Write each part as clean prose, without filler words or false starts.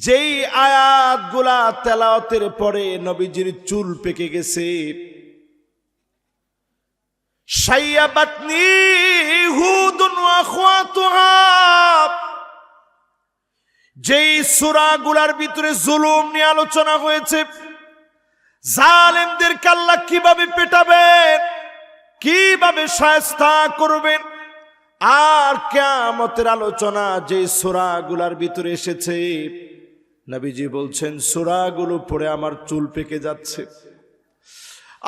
যেই আয়াতগুলা তেলাওয়াতের পরে নবীজির চুল পেকে গেছে, শাইয়াবাতনি হুদুন ওয়া আখওয়াতুহা, যেই সূরাগুলার ভিতরে জুলুম নিয়ে আলোচনা হয়েছে, জালেমদেরকে আল্লাহ কিভাবে পেটাবেন, কিভাবে শায়েস্তা করবেন, আর কিয়ামতের আলোচনা যে সূরাগুলার ভিতরে এসেছে, নবীজি বলছেন সূরাগুলো পড়ে আমার চুল পেকে যাচ্ছে।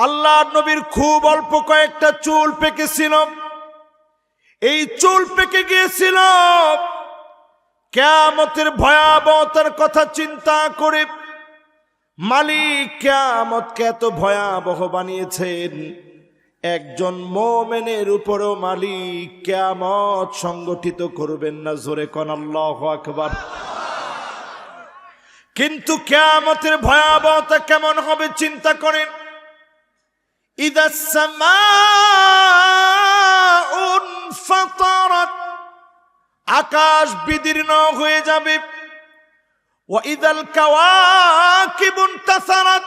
আল্লাহর নবীর খুব অল্প কয়েকটা চুল পেকেছিল। এই চুল পেকে গিয়েছিল কিয়ামতের ভয়াবহতার কথা চিন্তা করে। মালিক কিয়ামতকে এত ভয়াবহ বানিয়েছেন, একজন মুমিনের উপরও মালিক কিয়ামত সংগঠিত করবেন না। জোরে কোন আল্লাহু আকবার। কিন্তু কিয়ামতের ভয়াবহতা কেমন হবে চিন্তা করেন। ইদাস সামাউন ফাতারাত, আকাশ বিদীর্ণ হয়ে যাবে। ওয়া ইদাল কাওয়াকিবুন তাসারাত,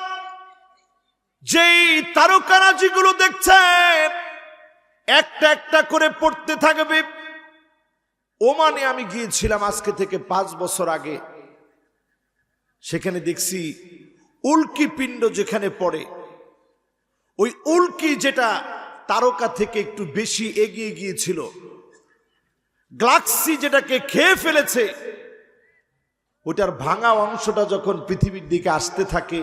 যেই তারকারাজিগুলো দেখছেন একটা একটা করে পড়তে থাকবে। ওমানে আমি গিয়েছিলাম আজকে থেকে 5 বছর আগে। সেখানে দেখছি উল্কি পিণ্ড যেখানে পড়ে, ওই উল্কি যেটা তারকা থেকে একটু বেশি এগিয়ে গিয়েছিল, গ্যালাক্সি যেটাকে খেয়ে ফেলেছে, ওটার ভাঙা অংশটা যখন পৃথিবীর দিকে আসতে থাকে,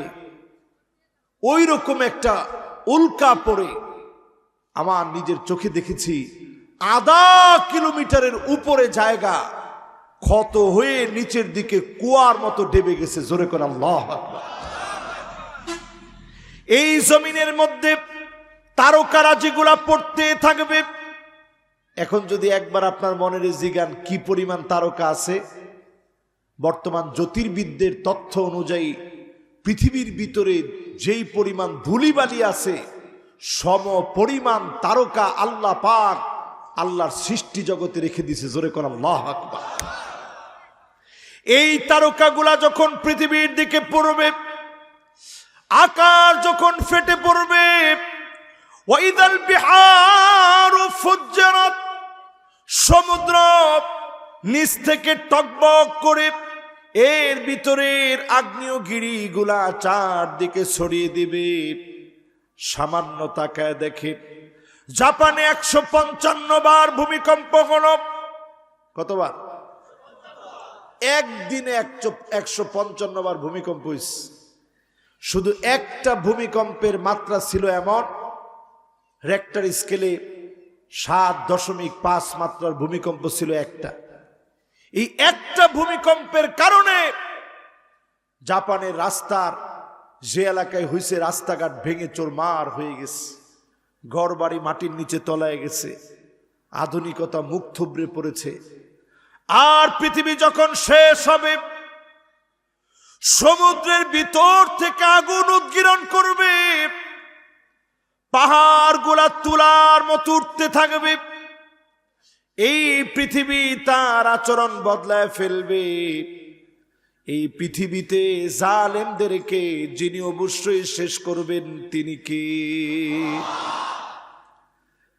ওই রকম একটা উল্কা পড়ে আমার নিজের চোখে দেখেছি। আধা কিলোমিটারের উপরে জায়গা ক্ষত হয়ে নিচের দিকে কুয়ার মতো ডেবে গেছে। জোরে করে আল্লাহু আকবার। এই জমিনের মধ্যে তারকারাজিগুলা পড়তে থাকবে। এখন যদি একবার আপনার মনের জিজ্ঞান কি পরিমাণ তারকা আছে, বর্তমান জ্যোতির্বিদদের তথ্য অনুযায়ী পৃথিবীর ভিতরে যেই পরিমাণ ধূলিবালি আছে, সম পরিমাণ তারকা আল্লাহ পাক আল্লাহর সৃষ্টি জগতে রেখে দিয়েছে। জোরে করে আল্লাহু আকবার। এই তারকাগুলা যখন পৃথিবীর দিকে পড়বে, আকাশ যখন ফেটে পড়বে, ওয়াইদাল বিহারু ফুজ্জারাত, সমুদ্র নিচ থেকে টকবক করে এর ভিতরের আগ্নেয়গিরিগুলা চারদিকে ছড়িয়ে দিবে। সামান্য তাকায় দেখে জাপানে 155 বার ভূমিকম্প হলো। কতবার? একদিনে 155 বার ভূমিকম্প হয়েছে। শুধু একটা ভূমিকম্পের মাত্রা ছিল এমন, রেক্টার স্কেলে 7.5 মাত্রার ভূমিকম্প ছিল একটা। এই একটা ভূমিকম্পের কারণে জাপানের রাস্তার যে এলাকায় হয়েছে, রাস্তাঘাট ভেঙে চোরমার হয়ে গেছে, ঘর বাড়ি মাটির নিচে তলায় গেছে, আধুনিকতা মুখ থুবড়ে পড়েছে। আর পৃথিবী যখন শেষ হবে, সমুদ্রের ভিতর থেকে আগুন উদ্গীরণ করবে, পাহাড়গুলা তুলার মতো উঠতে থাকবে। এই পৃথিবী তার আচরণ বদলায় ফেলবে। এই পৃথিবীতে জালেমদেরকে যিনি অবশ্যই শেষ করবেন তিনি কে?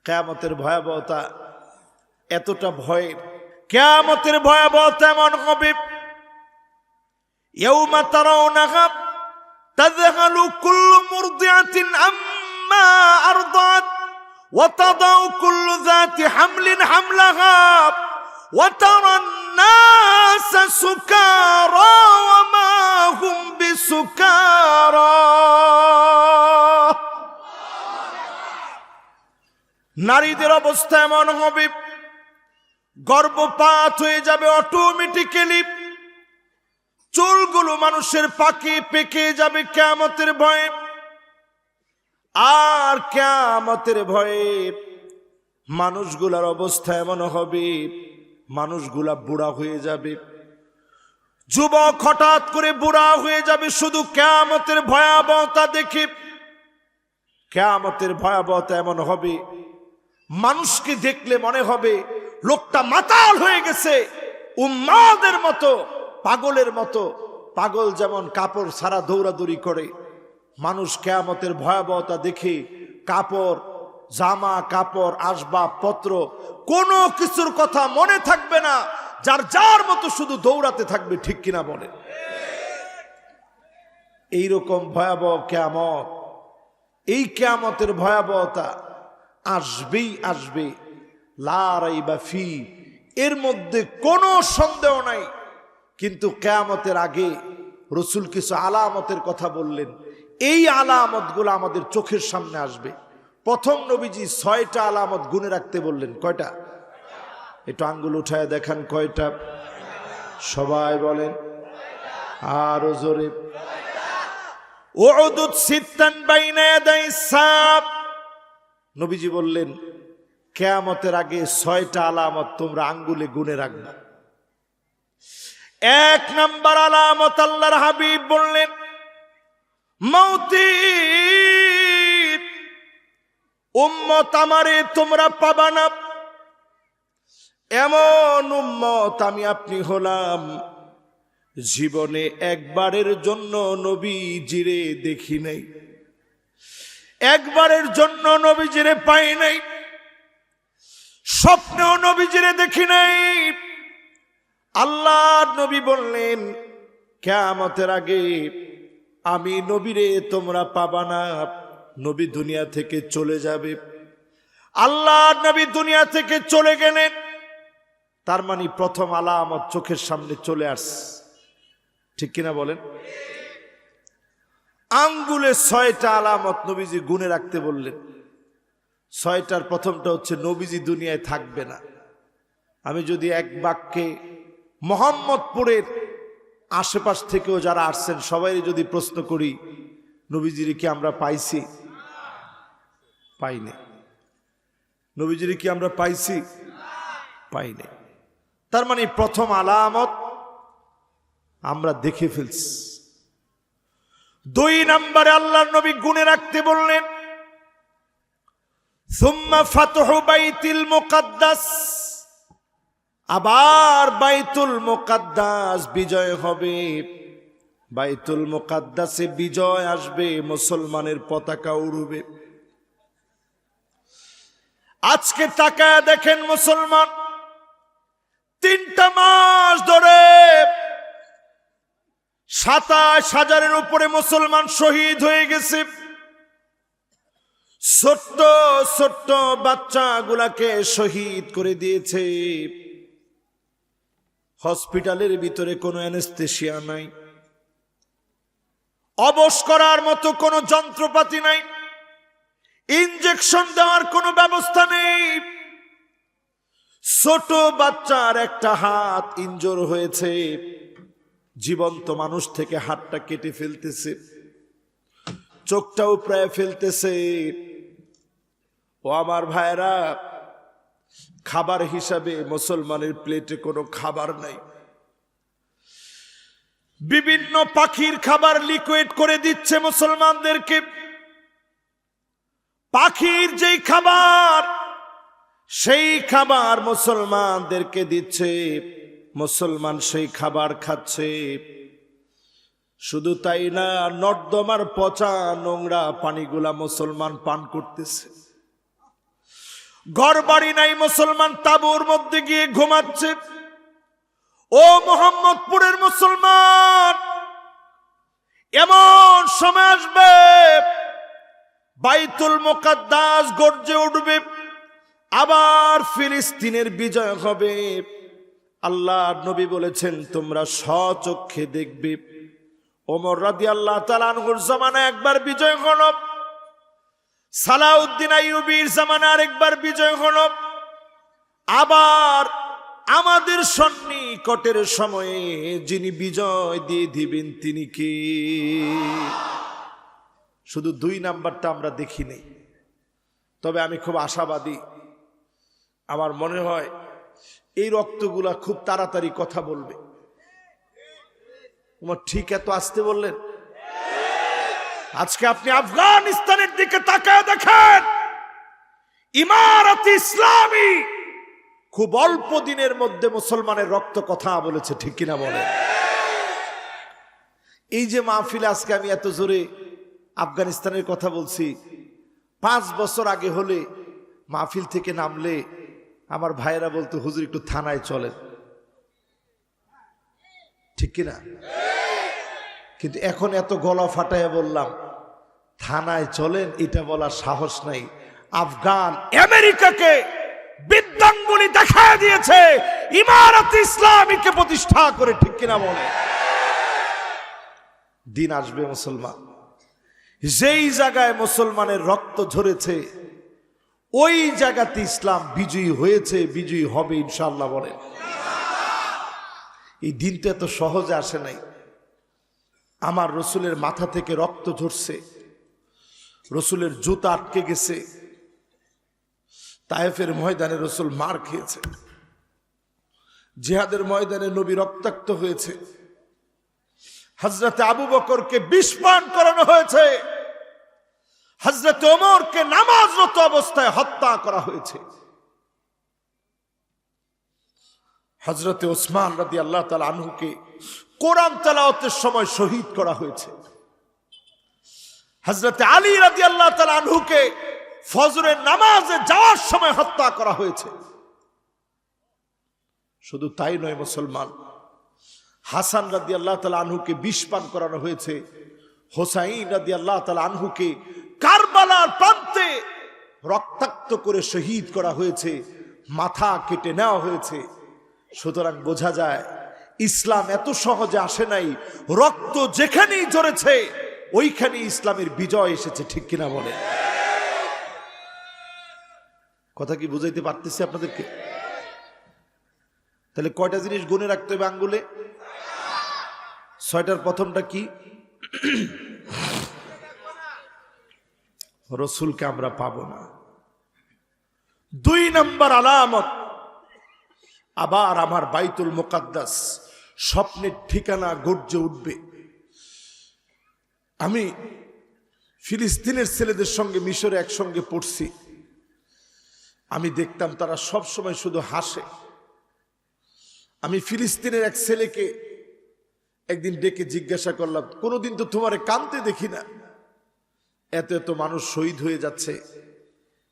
কিয়ামতের ভয়াবহতা এতটা ভয়ের, কিয়ামতের ভয়াবহতা এমন হবে, ইয়াউমা তারাউনাহা তাযহালু কুল্লু মুরদিআতিন আম্মা আরদাত ওয়া তাদাউ কুল্লু যাতি হামলিন হামলাহা ওয়া তারান নাসা সুকারা ওয়া মা হুম বিসুকারা। নারীদের অবস্থা এমন হবে, গর্ভপাত হয়ে যাবে অটোমেটিক্যালি, চুলগুলো মানুষের পাকে পেকে যাবে কিয়ামতের ভয়ে। আর কিয়ামতের ভয়ে মানুষগুলার অবস্থা এমন হবে, মানুষগুলা বুড়া হয়ে যাবে। যুবক হঠাৎ করে বুড়া হয়ে যাবে শুধু কিয়ামতের ভয়াবহতা দেখে। কিয়ামতের ভয়াবহতা এমন হবে, মানুষকে দেখলে মনে হবে লোকটা মাতাল হয়ে গেছে, উম্মাদের মতো, পাগলের মতো পাগল যেমন কাপড় ছাড়া দৌড়াদৌড়ি করে, মানুষ কিয়ামতের ভয়াবহতা দেখে কাপড়, জামা কাপড়, আসবাবপত্র কোনো কিছুর কথা মনে থাকবে না, যার যার মতো শুধু দৌড়াতে থাকবে। ঠিক কিনা বলে? এইরকম ভয়াবহ কিয়ামত, এই কিয়ামতের ভয়াবহতা আসবেই আসবে, লা রাইবা ফি, এর মধ্যে কোনো সন্দেহ নাই। কিন্তু কিয়ামতের আগে রাসূল কিছু আলামতের কথা বললেন, এই আলামতগুলো আমাদের চোখের সামনে আসবে। প্রথম নবীজি 6টা আলামত গুনে রাখতে বললেন। কয়টা? একটু আঙ্গুল উঠায় দেখান কয়টা? সবাই বলেন আরো জোরে। উউদুদ সিত্তান বাইনা ইয়াদাই সাব, নবীজি বললেন কিয়ামতের আগে 6টা আলামত তোমরা আঙ্গুলে গুনে রাখবে। 1 নাম্বার আলামত আল্লাহর হাবিব বললেন মৌতি, উম্মত আমারে তোমরা পাবা না। এমন উম্মত আমি আপনি হলাম জীবনে একবারের জন্য নবীজিরে দেখি নাই, একবারের জন্য নবীজিরে পাই নাই, স্বপ্নেও নবীজিরে দেখি নাই। আল্লাহর নবী বললেন কিয়ামতের আগে আমি নবীরে তোমরা পাবা না, নবী দুনিয়া থেকে চলে যাবে। আল্লাহর নবী দুনিয়া থেকে চলে গেলেন, তার মানে প্রথম আলামত চোখের সামনে চলে আসছে। ঠিক কিনা বলেন? আঙ্গুলে 6টা আলামত নবীজি গুনে রাখতে বললেন। 6টার প্রথমটা হচ্ছে নবীজি দুনিয়ায় থাকবে না। আমি যদি এক বাক্যে মোহাম্মদপুরের আশেপাশ থেকেও যারা আসছেন সবাই যদি প্রশ্ন করি, নবীজির কি আমরা পাইছি? পাইনি। নবীজির কি আমরা পাইছি? পাইনি। তার মানে প্রথম আলামত আমরা দেখে ফেলছি। 2 নম্বরে আল্লাহর নবী গুনে রাখতে বললেন সুম্মা ফাতহু বাইতুল মুকাদ্দাস, আবার বাইতুল মুকাদ্দাস বিজয় হবে, বাইতুল মুকাদ্দাসে বিজয় আসবে, মুসলমানের পতাকা উড়বে। আজকে তাকায় দেখেন মুসলমান 3টা মাস ধরে 27,000-এর উপরে মুসলমান শহীদ হয়ে গেছে। ছোট্ট ছোট্ট বাচ্চাগুলাকে শহীদ করে দিয়েছে। হসপিটালের ভিতরে কোনো অ্যানেস্থেশিয়া নাই, অবশ করার মতো কোনো যন্ত্রপাতি নাই, ইনজেকশন দেওয়ার কোনো ব্যবস্থা নেই। ছোট বাচ্চার একটা হাত ইনজোর হয়েছে, জীবন্ত মানুষ থেকে হাতটা কেটে ফেলতেছে, চোখটাও প্রায় ফেলতেছে। ও আমার ভাইরা, খাবার হিসাবে মুসলমানের প্লেটে কোনো খাবার নাই। বিভিন্ন পাখির খাবার লিকুইড করে দিচ্ছে মুসলমানদেরকে। পাখির যেই খাবার সেই খাবার মুসলমানদেরকে দিচ্ছে, মুসলমান সেই খাবার খাচ্ছে। শুধু তাই না, নর্দমার পচা নোংরা পানিগুলা মুসলমান পান করতেছে। ঘর বাড়ি নাই, মুসলমান তাঁবুর মধ্যে গিয়ে ঘুমাচ্ছে। ও মোহাম্মদপুরের মুসলমান, এমন সময় আসবে বাইতুল মুকাদ্দাস গর্জে উঠবে, আবার ফিলিস্তিনের বিজয় হবে। আল্লাহর নবী বলেছেন তোমরা স্বচক্ষে দেখবে। ওমর রাদিয়াল্লাহু তাআলা আনহুর জামানায় একবার বিজয় হলো, সালাউদ্দিন আইয়ুবীর জামানায় আরেকবার বিজয় হলো, আবার আমাদের সন্নিকটের সময়ে যিনি বিজয় দিয়ে দিবেন তিনি কে? শুধু 2 নাম্বারটা আমরা দেখি নাই। তবে আমি খুব আশাবাদী, আমার মনে হয় এই রক্তগুলা খুব তাড়াতাড়ি কথা বলবে। তোমার ঠিক এত আসতে বললেন? আজকে আপনি আফগানিস্তানের দিকে তাকায় দেখেন, ইমারতে ইসলামী খুব অল্প দিনের মধ্যে মুসলমানের রক্ত কথা বলেছে। ঠিক কিনা বলে? এই যে মাহফিলে আজকে আমি এত জোরে আফগানিস্তানের কথা বলছি, 5 বছর আগে হলে মাহফিল থেকে নামলে আমার ভাইয়েরা বলতো হুজুর একটু থানায় চলেন, ঠিক কিনা? কিন্তু এখন এত গলা ফাটাইয়া বললাম থানায় চলেন, এটা বলার সাহস নাই। আফগান আমেরিকাকে বিদ্যাঙ্গুলি দেখা দিয়েছে ইমারত ইসলামীকে প্রতিষ্ঠা করে, ঠিক কিনা বলে? দিন আসবে মুসলমান, যেই জায়গায় মুসলমানের রক্ত ঝরেছে ওই জায়গাতে ইসলাম বিজয়ী হয়েছে, বিজয়ী হবে ইনশাআল্লাহ বলেন। এই দিনটা এত সহজে আসে নাই। আমার রসুলের মাথা থেকে রক্ত ঝরছে, রসুলের জুতা আটকে গেছে, তায়েফের ময়দানে রসুল মার খেয়েছে, জিহাদের ময়দানে নবী রক্তাক্ত হয়েছে, হযরতে আবু বকরকে বিষ পান করানো হয়েছে, হযরতে ওমরকে নামাজরত অবস্থায় হত্যা করা হয়েছে, হযরতে ওসমান রাদিয়াল্লাহু তাআলা আনহুকে কোরআন তেলাওয়াতের সময় শহীদ করা হয়েছে, হযরতে আলী রাদিয়াল্লাহু তাআলা আনহুকে ফজরের নামাজে যাওয়ার সময় হত্যা করা হয়েছে। শুধু তাই নয় মুসলমান, হাসান রাদিয়াল্লাহু তাআলা আনহুকে বিষ পান করানো হয়েছে, হোসাইন রাদিয়াল্লাহু তাআলা আনহুকে কারবালার প্রান্তে রক্তাক্ত করে শহীদ করা হয়েছে, মাথা কেটে নেওয়া হয়েছে। সুতরাং বোঝা যায় ইসলাম এত সহজে আসে নাই, রক্ত যেখানেই ঝরেছে ওইখানেই ইসলামের বিজয় এসেছে, ঠিক কিনা বলে? কথা কি বুঝাইতে পারতেছি আপনাদেরকে? তাহলে কয়টা জিনিস গুনে রাখতে হবে আঙ্গুলে? 6টার প্রথমটা কি? রসুলকে আমরা পাবো না। 2 নম্বর আলামত, আবার আমার বাইতুল মুকাদ্দাস স্বপ্নের ঠিকানা গর্জে উঠবে। আমি ফিলিস্তিনের ছেলেদের সঙ্গে মিশরে একসঙ্গে পড়ছি, আমি দেখতাম তারা সব সময় শুধু হাসে। আমি ফিলিস্তিনের এক ছেলেকে একদিন ডেকে জিজ্ঞাসা করলাম, কোনোদিন তো তোমারে কাঁদতে দেখি না, এত এত মানুষ শহীদ হয়ে যাচ্ছে।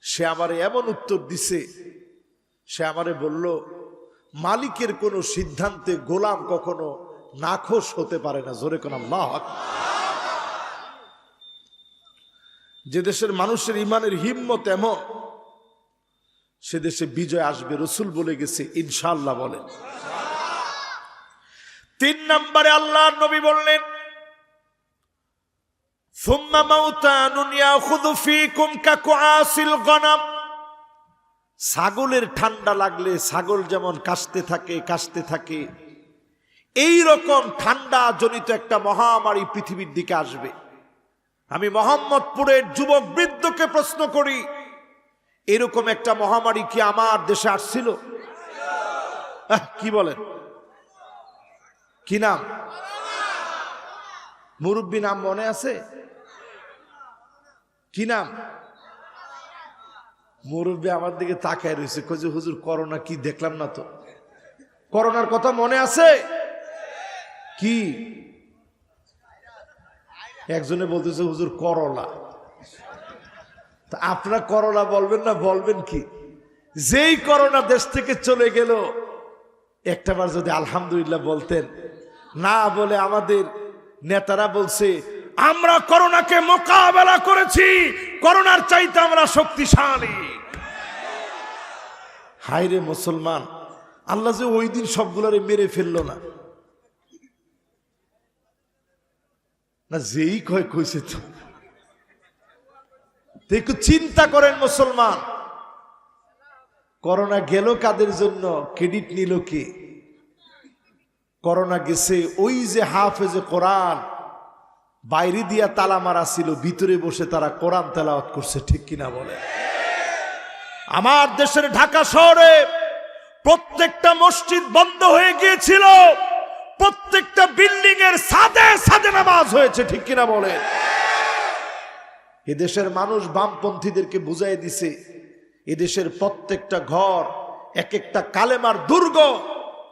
সে আমারে এমন উত্তর দিছে, সে আমারে বলল, মালিকের কোনো সিদ্ধান্তে গোলাম কখনো নাখোশ হতে পারে না। জোরে কোন আল্লাহু আকবার। যে দেশের মানুষের ইমানের হিম্মত এমন, সে দেশে বিজয় আসবে, রসুল বলে গেছে ইনশাআল্লাহ বলেন। 3 নম্বরে আল্লাহর নবী বললেন, সুম্মা মাউতানুন ইয়াখুযু ফীকুম কাকুআসিল গনাম। ছাগলের ঠান্ডা লাগলে ছাগল যেমন কাশতে থাকে, এই রকম ঠান্ডা জনিত একটা মহামারী পৃথিবীর দিকে আসবে। আমি মোহাম্মদপুরের যুবক বৃদ্ধকে প্রশ্ন করি, এরকম একটা মহামারী কি আমার দেশে আসছিল? কি বলেন? কি নাম? মুরব্বী নাম মনে আছে? কি নাম? মুরব্বী আমার দিকে তাকায় রয়েছে, কই যে হুজুর করোনা কি দেখলাম না তো। করোনার কথা মনে আছে? কি? একজনে বলতেছে হুজুর করলা। তা আপনারা করলা বলবেন না, বলবেন কি? যেই করোনা দেশ থেকে চলে গেল, একটাবার যদি আলহামদুলিল্লাহ বলতেন। না বলে আমাদের নেতারা বলছে আমরা করোনাকে মোকাবেলা করেছি, করোনার চাইতে আমরা শক্তিশালী। হায়রে মুসলমান, আল্লাহ যে ওই দিন সবগুলারে মেরে ফেললো না। না যেই কইছে তো একটু চিন্তা করেন মুসলমান, করোনা গেল কাদের জন্য? ক্রেডিট নিল কে? করোনা গেছে ওই যে হাফেজে কোরআন, বাইরে দিয়া তালা মারা ছিল, ভিতরে বসে তারা কোরআন তেলাওয়াত করছে, ঠিক কিনা বলে? আমার দেশের ঢাকা শহরে প্রত্যেকটা মসজিদ বন্ধ হয়ে গিয়েছিল, প্রত্যেকটা বিল্ডিং এর ছাদে ছাদে নামাজ হয়েছে, ঠিক কিনা বলে? এদেশের মানুষ বামপন্থীদেরকে বুঝাই দিছে, এদেশের প্রত্যেকটা ঘর এক একটা কালেমার দুর্গ।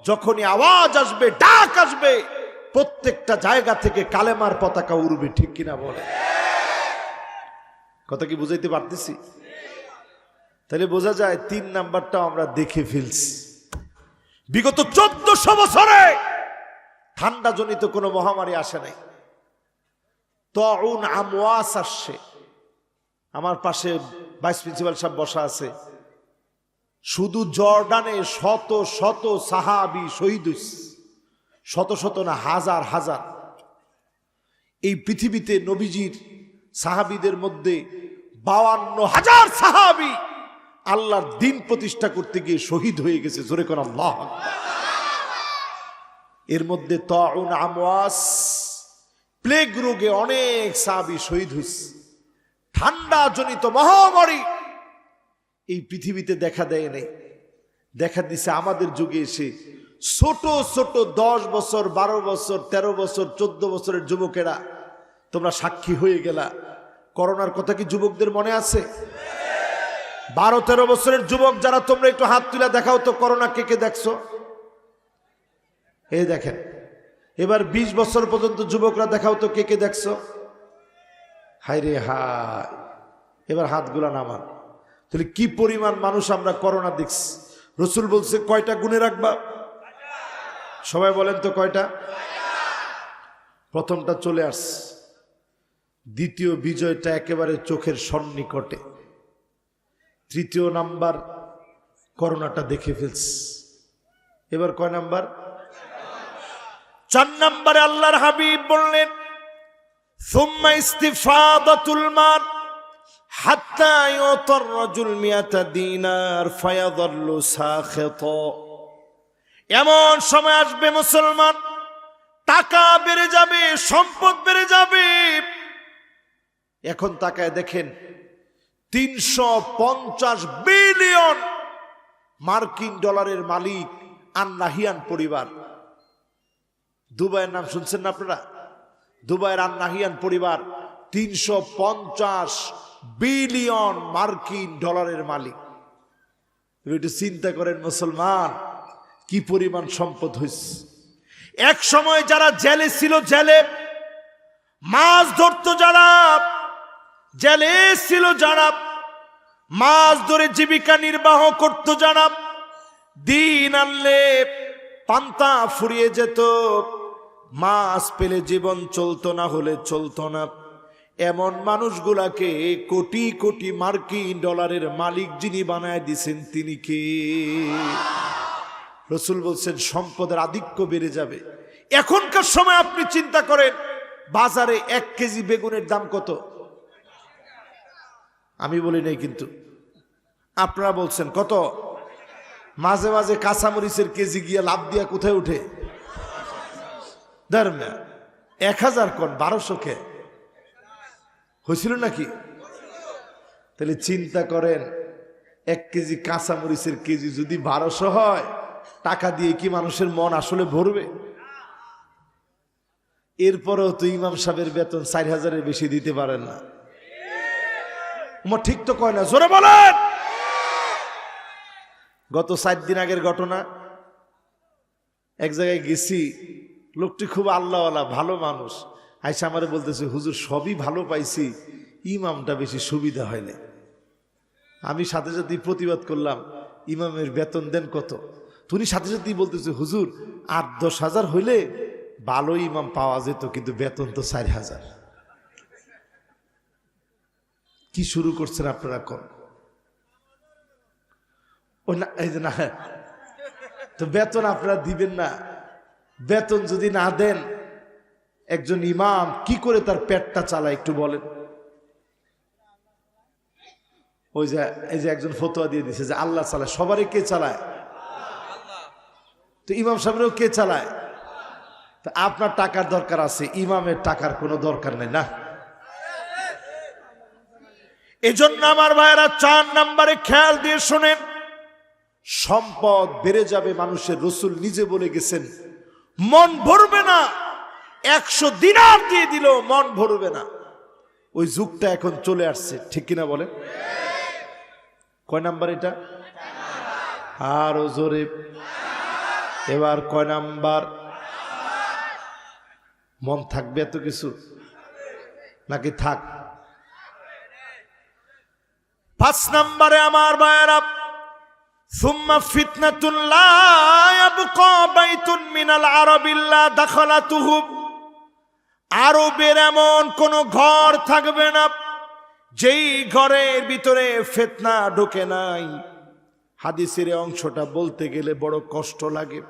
যখনই আওয়াজ আসবে, ডাক আসবে, প্রত্যেকটা জায়গা থেকে কালেমার পতাকা উড়বে, ঠিক কিনা বলে? কথা কি বুঝাইতে পারতেছি? তাহলে বোঝা যায় 3 নাম্বারটা আমরা দেখে ফেলছি। বিগত 1400 বছরে ঠান্ডা জনিত কোনো মহামারী আসে নাই। তাউন আমওয়াস আসছে। আমার পাশে ভাইস প্রিন্সিপাল সাহেব বসা আছে। শুধু জর্ডানে শত শত সাহাবী শহীদ হইছে, শত শত না, হাজার হাজার। এই পৃথিবীতে নবীজির সাহাবীদের মধ্যে 52,000 সাহাবী আল্লাহর দ্বীন প্রতিষ্ঠা করতে গিয়ে শহীদ হয়ে গেছে। জোরে কোন আল্লাহু আকবার। এর মধ্যে তাউন আমওয়াস, প্লেগ রোগে অনেক সাহাবী শহীদ হয়েছে। ঠান্ডা জনিত মহামারী এই পৃথিবীতে দেখা দেয় নাই, দেখা দিছে আমাদের যুগে এসে। ছোট ছোট 10 বছর, 12 বছর, 13 বছর, 14 বছরের যুবকেরা, তোমরা সাক্ষী হয়ে গেলা। করোনার কথা কি যুবকদের মনে আছে? 12-13 বছরের যুবক যারা, তোমরা একটু হাত তুলে দেখাও তো, করোনা কে কে দেখছো? এই দেখেন। এবার 20 বছর পর্যন্ত যুবকরা দেখাও তো, কে কে দেখছো? হায় রে হায়। এবার হাতগুলা নামান। তাহলে কি পরিমাণ মানুষ আমরা করোনা দেখছি। রসুল বলছে কয়টা গুণে রাখবা? সবাই বলেন তো কয়টা? প্রথমটা চলে আসছে, দ্বিতীয় বিজয়টা একেবারে চোখের সন্নিকটে, তৃতীয় নাম্বার করোনাটা দেখে ফেলছে। এবার কয় নাম্বার? 4 নম্বরে আল্লাহর হাবিব বললেন সুম্মা ইস্তিফাদাতুল মাল হাত্তা ইউতার রাজুল 100 দিনার ফায়াযাল্লু সাখিতা। এমন সময় আসবে মুসলমান, টাকা বেড়ে যাবে, সম্পদ বেড়ে যাবে। এখন তাকায় দেখেন 350 বিলিয়ন মার্কিন ডলারের মালিক আন নাহিয়ান পরিবার। দুবাইয়ের নাম শুনছেন না আপনারা? দুবাইয়ের আন নাহিয়ান পরিবার 350 বিলিয়ন মার্কিন ডলারের মালিক। একটু চিন্তা করেন মুসলমান, কি পরিমাণ সম্পদ হয়েছে। এক সময় যারা জেলে ছিল, জেলে মাছ ধরতো যারা, জেলে ছিল যারা, মাছ ধরে জীবিকা নির্বাহ করতো যারা, দিন আনলে পান্তা ফুরিয়ে যেত, মাছ পেলে জীবন চলতো, না হলে চলতো না। এমন মানুষগুলাকে কোটি কোটি মার্কিন ডলারের মালিক যিনি বানায় দিছেন, তিনি কে? রসুল বলছেন সম্পদের আধিক্য বেড়ে যাবে। এখনকার সময় আপনি চিন্তা করেন, বাজারে 1 কেজি বেগুনের দাম কত? আমি বলি নাই কিন্তু, আপনারা বলছেন কত? মাঝে মাঝে কাঁচামরিচের কেজি গিয়া লাভ দিয়া কোথায় উঠে? ধর্মে 1000 কোন 1200 কে হয়েছিল নাকি? তাহলে চিন্তা করেন, 1 কেজি কাঁচামরিচের কেজি যদি 1200 হয়, টাকা দিয়ে কি মানুষের মন আসলে ভরবে? এরপরেও তো ইমাম সাহেবের বেতন 4000-এর বেশি দিতে পারেন না। ঠিক তো কয় না? জোরে বলেন। গত 4 দিন আগের ঘটনা, এক জায়গায় গেছি, লোকটি খুব আল্লাহওয়ালা, ভালো মানুষ। আইসা আমারে বলতেছে, হুজুর সবই ভালো পাইছি, ইমামটা বেশি সুবিধা হয় না। আমি সাথে সাথে প্রতিবাদ করলাম, ইমামের বেতন দেন কত? তুমি সাথে সাথেই বলতেছে, হুজুর 8-10 হাজার হইলে ভালো ইমাম পাওয়া যেত, কিন্তু বেতন তো 4000। কি শুরু করছেন আপনারা? কম ও না, এই যে না, তো বেতন আপনারা দিবেন না। বেতন যদি না দেন, একজন ইমাম কি করে তার পেটটা চালায় একটু বলেন? ওই যে এই যে একজন ফতোয়া দিয়ে দিছে যে আল্লাহ চালায়, সবারই কে চালায়? তো ইমাম সাহেবেরও কে চালায়? তো আপনার টাকার দরকার আছে, ইমামের টাকার কোনো দরকার নেই না। এজন্য আমার ভাইয়েরা 4 নম্বরে খেয়াল দিয়ে শোনেন, সম্পদ বেড়ে যাবে মানুষের। রসুল নিজে বলে গেছেন মন ভরবে না, 100 দিনার দিয়ে দিল মন ভরবে না। ওই যুগটা এখন চলে আসছে, ঠিক কিনা বলেন? কয় নাম্বার এটা? আরো জোরে। এবার কয় নাম্বার? মন থাকবে এত কিছু নাকি থাক? 5 নম্বরে আমার ভাইয়েরা, সুম্মা ফিতনাতুন লা ইয়াবকা বাইতুন মিনাল আরাবি ইল্লা দাখালাতুহু, আরবের এমন কোন ঘর থাকবে না যেই ঘরের ভিতরে ফিতনা ঢোকে নাই। হাদিসের অংশটা বলতে গেলে বড় কষ্ট লাগে।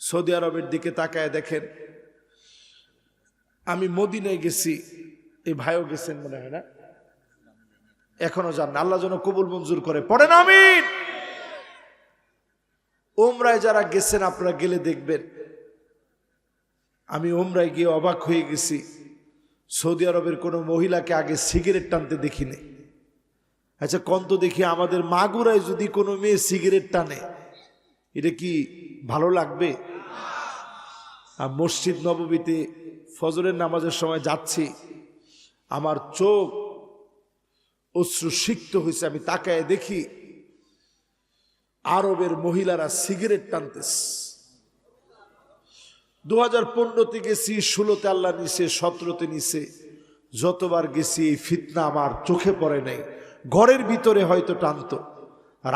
সৌদি আরবের দিকে তাকায় দেখেন, আমি মদিনায় গেছি, এই ভাইও গেছেন মনে হয় না, এখনো যান না, আল্লাহ যেন কবুল মঞ্জুর করে, পড়েন আমিন। উমরায় যারা গেছেন আপনারা গেলে দেখবেন, আমি উমরায় গিয়ে অবাক হয়ে গেছি, সৌদি আরবের কোনো মহিলাকে আগে সিগারেট টানতে দেখিনি। আচ্ছা কন্ত দেখি, আমাদের মাগুরায় যদি কোনো মেয়ে সিগারেট টানে এটা কি ভালো লাগবে? আর মসজিদ নববীতে ফজরের নামাজের সময় যাচ্ছি, আমার চোখ অশ্রুসিক্ত হয়েছে। আমি তাকায় দেখি আরবের মহিলারা সিগারেট টানতেছে। 2015-তে গেছি, 16-তে আল্লাহ নিছে, 17-তে নিছে, যতবার গেছি এই ফিতনা আমার চোখে পড়ে নাই। ঘরের ভিতরে হয়তো টানতো,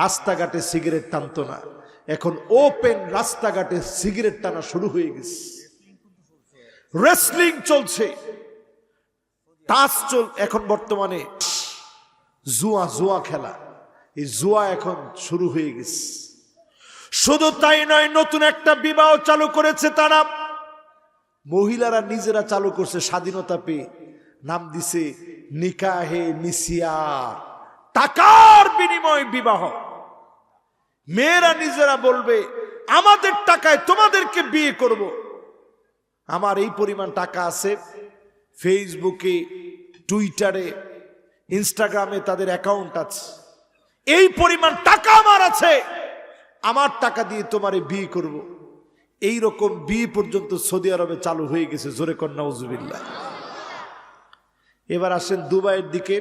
রাস্তাঘাটে সিগারেট টানতো না, এখন ওপেন রাস্তাঘাটে সিগারেট টানা শুরু হয়ে গেছে। রেসলিং চলছে, টাস চল, এখন বর্তমানে জুয়া খেলা, এই জুয়া এখন শুরু হয়ে গেছে। শুধু তাই নয়, নতুন একটা বিবাহ চালু করেছে তারা, মহিলারা নিজেরা চালু করছে স্বাধীনতা পেয়ে, নাম দিছে নিকাহে মিসিয়ার, টাকার বিনিময় বিবাহ। মেয়েরা নিজেরা বলবে আমাদের টাকায় তোমাদেরকে বিয়ে করব। আমার এই পরিমাণ টাকা আছে, ফেসবুকে, টুইটারে, ইনস্টাগ্রামে তাদের অ্যাকাউন্ট আছে, এই পরিমাণ টাকা আমার আছে, আমার টাকা দিয়ে তোমারে বিয়ে করব। এই রকম বিয়ে পর্যন্ত সৌদি আরবে চালু হয়ে গেছে। জোরে কর নাউজুবিল্লাহ। এবার আসেন দুবাইয়ের দিকে।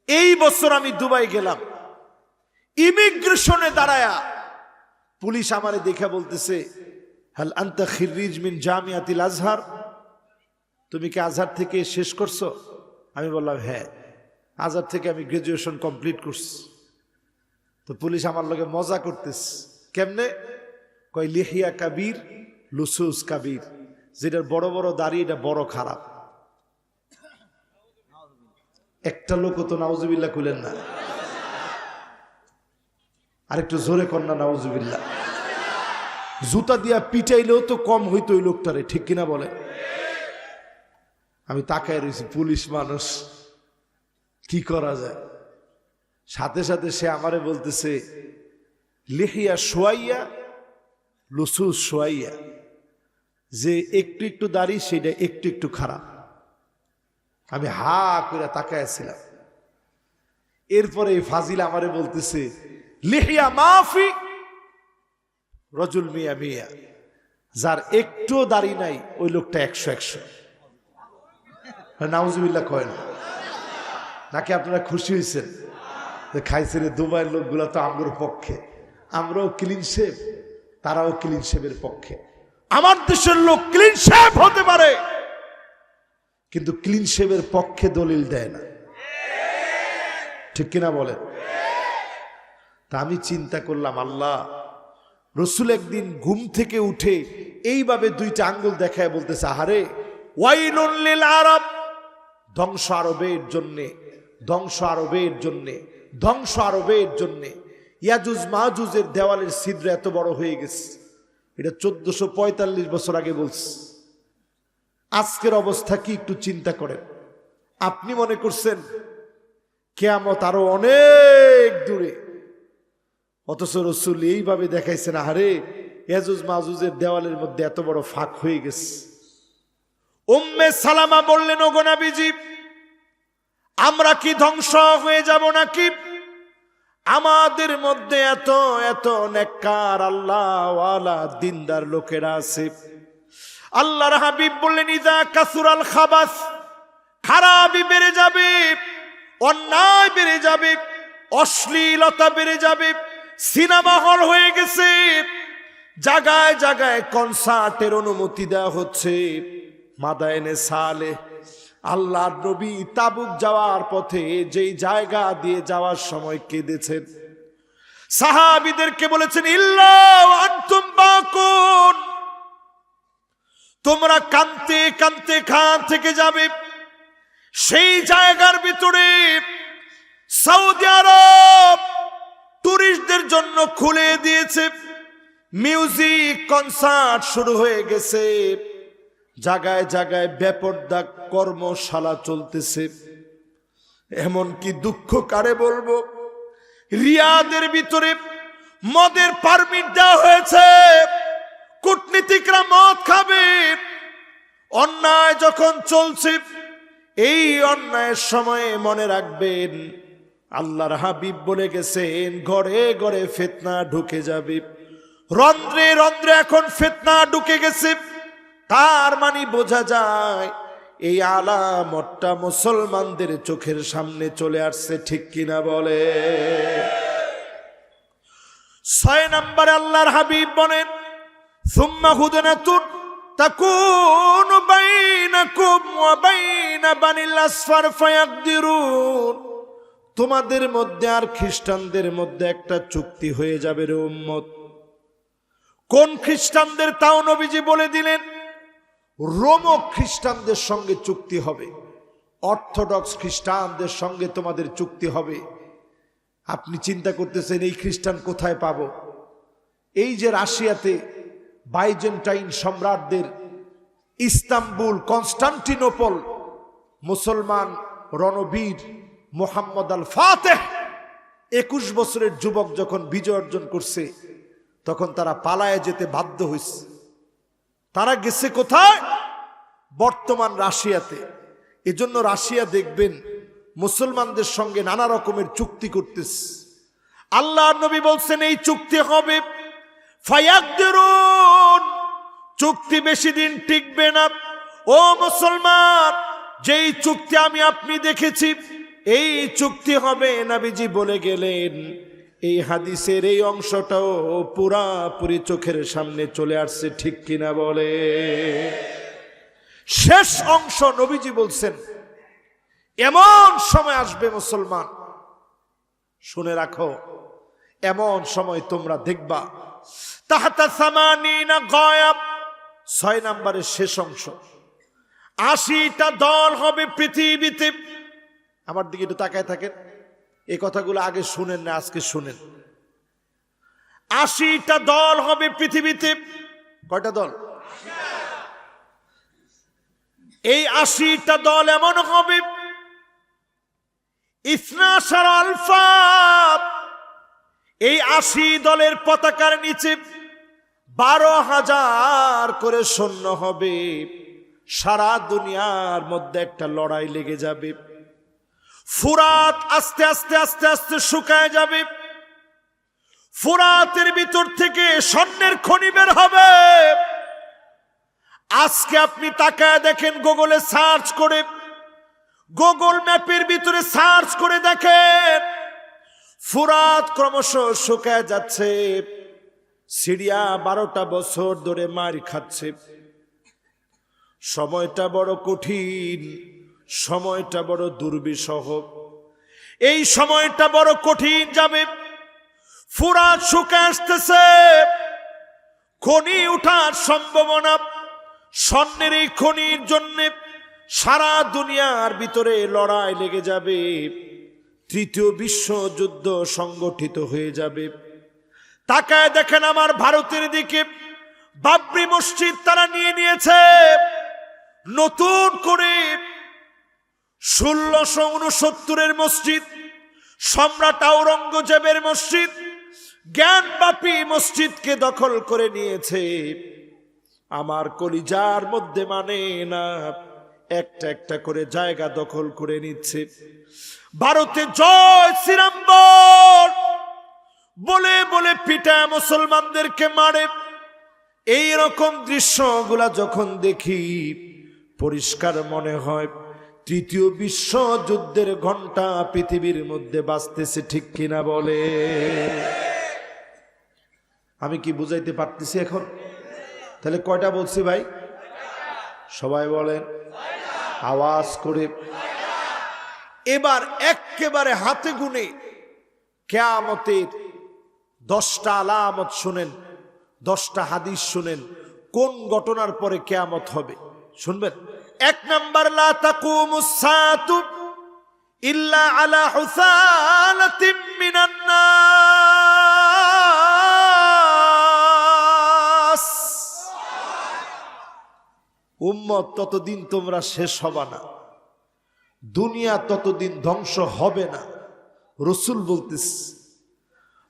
এই বছর আমি দুবাই গেলাম, ইমিগ্রেশনে দাঁড়ায়া পুলিশ আমারে দেখে বলতেছে, হাল আনতা খিররিজ মিন জামিয়াতিল আজহার, তুমি কি আজহার থেকে শেষ করছো? আমি বললাম হ্যাঁ, আজহার থেকে আমি গ্রাজুয়েশন কমপ্লিট করছি। তো পুলিশ আমার লগে মজা করতেছে, কেমনে? কয় লিহিয়া কাবির লুসুস কাবির, যেটার বড় বড় দাড়ি এটা বড় খারাপ। একটা লোক তো নাউজুবিল্লাহ কইলেন না, আরেকটু জোরে কর না নাউজুবিল্লাহ। জুতা দিয়া পিটাইলেও তো কম হইতো ওই লোকটারে, ঠিক কিনা বলে? আমি তাকায় রয়েছি, পুলিশ মানুষ, কি করা যায়? সাথে সাথে সে আমারে বলতেছে লিহিয়া সোয়াইয়া লুসুস সোয়াইয়া, যে একটু একটু দাড়ি সেটা একটু একটু খারাপ। আমি হা করে তাকায়াছিলাম। এরপরে এই ফাজিল আমারে বলতেছে লিহিয়া মাফি রজুল মিয়া মিয়া, যার একটু দাড়ি নাই ওই লোকটা 100-100। নাউজুবিল্লাহ কয় না নাকি? আপনারা খুশি হয়েছেন যে খাইছে রে দুবাইয়ের লোকগুলা তো আমগোর পক্ষে, আমরাও ক্লিন শেভ, তারাও ক্লিন শেভের পক্ষে। আমার দেশের লোক ক্লিন শেভ হতে পারে, কিন্তু ক্লিন শেভের পক্ষে দলিল দেয় না, ঠিক কিনা বলেন? তা আমি চিন্তা করলাম, আল্লাহ, রসুল একদিন ঘুম থেকে উঠে এইভাবে 2টা আঙ্গুল দেখায় বলতেছে, আহারে ওয়াইলুন লিল আরব, ধ্বংস আরবের জন্যে, ধ্বংস আরবের জন্যে, ধ্বংস আরবের জন্যে। ইয়াজুজ মাহুজের দেওয়ালের ছিদ্র এত বড় হয়ে গেছে, এটা 1445 বছর আগে বলছে। আজকের অবস্থা কি একটু চিন্তা করেন। আপনি মনে করছেন কিয়ামত আরো অনেক দূরে, অথচ রসুল এইভাবে দেখাইছেন, আহারে ইয়াজুজ মাহুজের দেওয়ালের মধ্যে এত বড় ফাঁক হয়ে গেছে। উম্মে সালামা বললেন, ওগো নবীজি, আমরা কি ধ্বংস হয়ে যাব নাকি? আমাদের মধ্যে এত এত নেককার আল্লাহওয়ালা দিনদার লোকেরা আছে। আল্লাহর হাবিব বললেন, ইজা কাসুরাল খাবাস, খারাপি বেড়ে যাবে, অন্যায় বেড়ে যাবে, অশ্লীলতা বেড়ে যাবে। সিনেমা হল হয়ে গেছে, জায়গায় জায়গায় কনসার্টের অনুমতি দেওয়া হচ্ছে, মাদায়েনে সালেহ, আল্লাহর নবী তাবুক যাওয়ার পথে যেই জায়গা দিয়ে যাওয়ার সময় কেঁদেছেন, সাহাবীদেরকে বলেছেন ইল্লা আনতুম বাকুন, তোমরা কাঁদতে কাঁদতে খান থেকে যাবে। সেই জায়গার ভিতরে সৌদি আরব টুরিস্টদের জন্য খুলে দিয়েছে, মিউজিক কনসার্ট শুরু হয়ে গেছে, জায়গায় জায়গায় বেপরদা কর্মশালা চলতেছে। এমনকি দুঃখ কারে বলবো, রিয়াদের ভিতরে মদের পারমিট দেওয়া হয়েছে, কূটনীতিকরা মদ খাবে। অন্যায় যখন চলছে, এই অন্যায়ের সময়ে মনে রাখবেন আল্লাহর হাবিব বলে গেছেন ঘরে ঘরে ফিতনা ঢুকে যাবে, রন্ধ্রে রন্ধ্রে এখন ফিতনা ঢুকে গেছে। তার মানে বোঝা যায় এই আলামতটা মুসলমানদের চোখের সামনে চলে আসছে, ঠিক কিনা বলে। 6 নম্বরে আল্লাহর হাবিব বলেন সুম্মা হুদনাতুন তাকুনু বাইনাকুম ওয়া বাইনা বানিল আসফার ফায়াকদিরুন, তোমাদের মধ্যে আর খ্রিস্টানদের মধ্যে একটা চুক্তি হয়ে যাবে রে উম্মত। কোন খ্রিস্টানদের তাও নবীজি বলে দিলেন, রোমক খ্রিস্টানদের সঙ্গে চুক্তি হবে, অর্থোডক্স খ্রিস্টানদের সঙ্গে তোমাদের চুক্তি হবে। আপনি চিন্তা করতেছেন এই খ্রিস্টান কোথায় পাবো? এই যে রাশিয়াতে বাইজেন্টাইন সম্রাটদের ইস্তাম্বুল, কনস্টান্টিনোপল, মুসলমান রণবীর মোহাম্মদ আল ফাতেহ 21 বছরের যুবক যখন বিজয় অর্জন করছে, তখন তারা পালায়ে যেতে বাধ্য হয়েছে। তারা গেছে কোথায়? বর্তমান রাশিয়াতে। এজন্য রাশিয়া দেখবেন মুসলমানদের সঙ্গে নানা রকমের চুক্তি করতেছে। আল্লাহর নবী বলছেন এই চুক্তি হবে, ফায়াকদিরুন, চুক্তি বেশি দিন টিকবে না। ও মুসলমান, যেই চুক্তি আমি আপনি দেখেছি এই চুক্তি হবে, নবীজি বলে গেলেন। এই হাদিসের এই অংশটাও পুরাপুরি চোখের সামনে চলে আসছে, ঠিক কিনা বলে। শেষ অংশ নবীজি বলছেন এমন সময় আসবে মুসলমান, শুনে রাখো, এমন সময় তোমরা দেখবা তাহাতা সামানিনা গায়াব, 6 নম্বরের শেষ অংশ, 80টা দল হবে পৃথিবীতে। আমার দিকে একটু তাকায় থাকেন, এই কথাগুলো আগে শুনেন না, আজকে শুনেন। 80টা দল হবে পৃথিবীতে। কয়টা দল? এই 80টা দল এমন হবে, ইসনাশার আলফা, এই 80 দলের পতাকার নিচে 12,000 করে সৈন্য হবে। সারা দুনিয়ার মধ্যে একটা লড়াই লেগে যাবে। ফুরাত আস্তে আস্তে আস্তে আস্তে শুকায় যাবে। ফুরাতের ভিতর থেকে স্বর্ণের খনি বের হবে। আজকে আপনি তাকায় দেখেন, গুগলে সার্চ করে, গুগল ম্যাপের ভিতরে সার্চ করে দেখেন, ফুরাত ক্রমশ শুকায় যাচ্ছে। সিরিয়া 12টা বছর ধরে মার খাচ্ছে। সময়টা বড় কঠিন, সময়টা বড় দুর্বিষহ, এই সময়টা বড় কঠিন যাবে। ফুরাত শুকায় আসতেছে, খনি উঠার সম্ভাবনা। স্বর্ণের এই খনির জন্য সারা দুনিয়ার ভিতরে লড়াই লেগে যাবে। 3য় বিশ্বযুদ্ধ সংগঠিত হয়ে যাবে। তাকায় দেখেন আমার ভারতের দিকে, বাবরি মসজিদ তারা নিয়ে নিয়েছে নতুন করে। 1669 মসজিদ, সম্রাট আওরঙ্গজেবের মসজিদ, জ্ঞানবাপী মসজিদকে দখল করে নিয়েছে। আমার কলিজার মধ্যে মানে না, একটা একটা করে জায়গা দখল করে নিচ্ছে। ভারতে জয় শ্রীরাম বলে বলে পিটায় মুসলমানদেরকে মারে। এই রকম দৃশ্যগুলা যখন দেখি, পরিষ্কার মনে হয় 3য় বিশ্বযুদ্ধের ঘন্টা পৃথিবীর মধ্যে বাজতেছে, ঠিক কিনা বলে। আমি কি বুঝাইতে পারতেছি এখন? তাহলে কয়টা বলছি ভাই? সবাই বলেন আওয়াজ করে। এবার একেবারে হাতে গুনে কিয়ামতের 10টা আলামত শুনেন, 10টা হাদিস শুনেন কোন ঘটনার পরে কিয়ামত হবে শুনবেন। 1 নাম্বার, লা তাকুমুস সাআতু ইল্লা আলা হুসালাতিন মিনান নাস। উম্মত, ততদিন তোমরা শেষ হবে না, দুনিয়া ততদিন ধ্বংস হবে না। রাসূল বলতেছে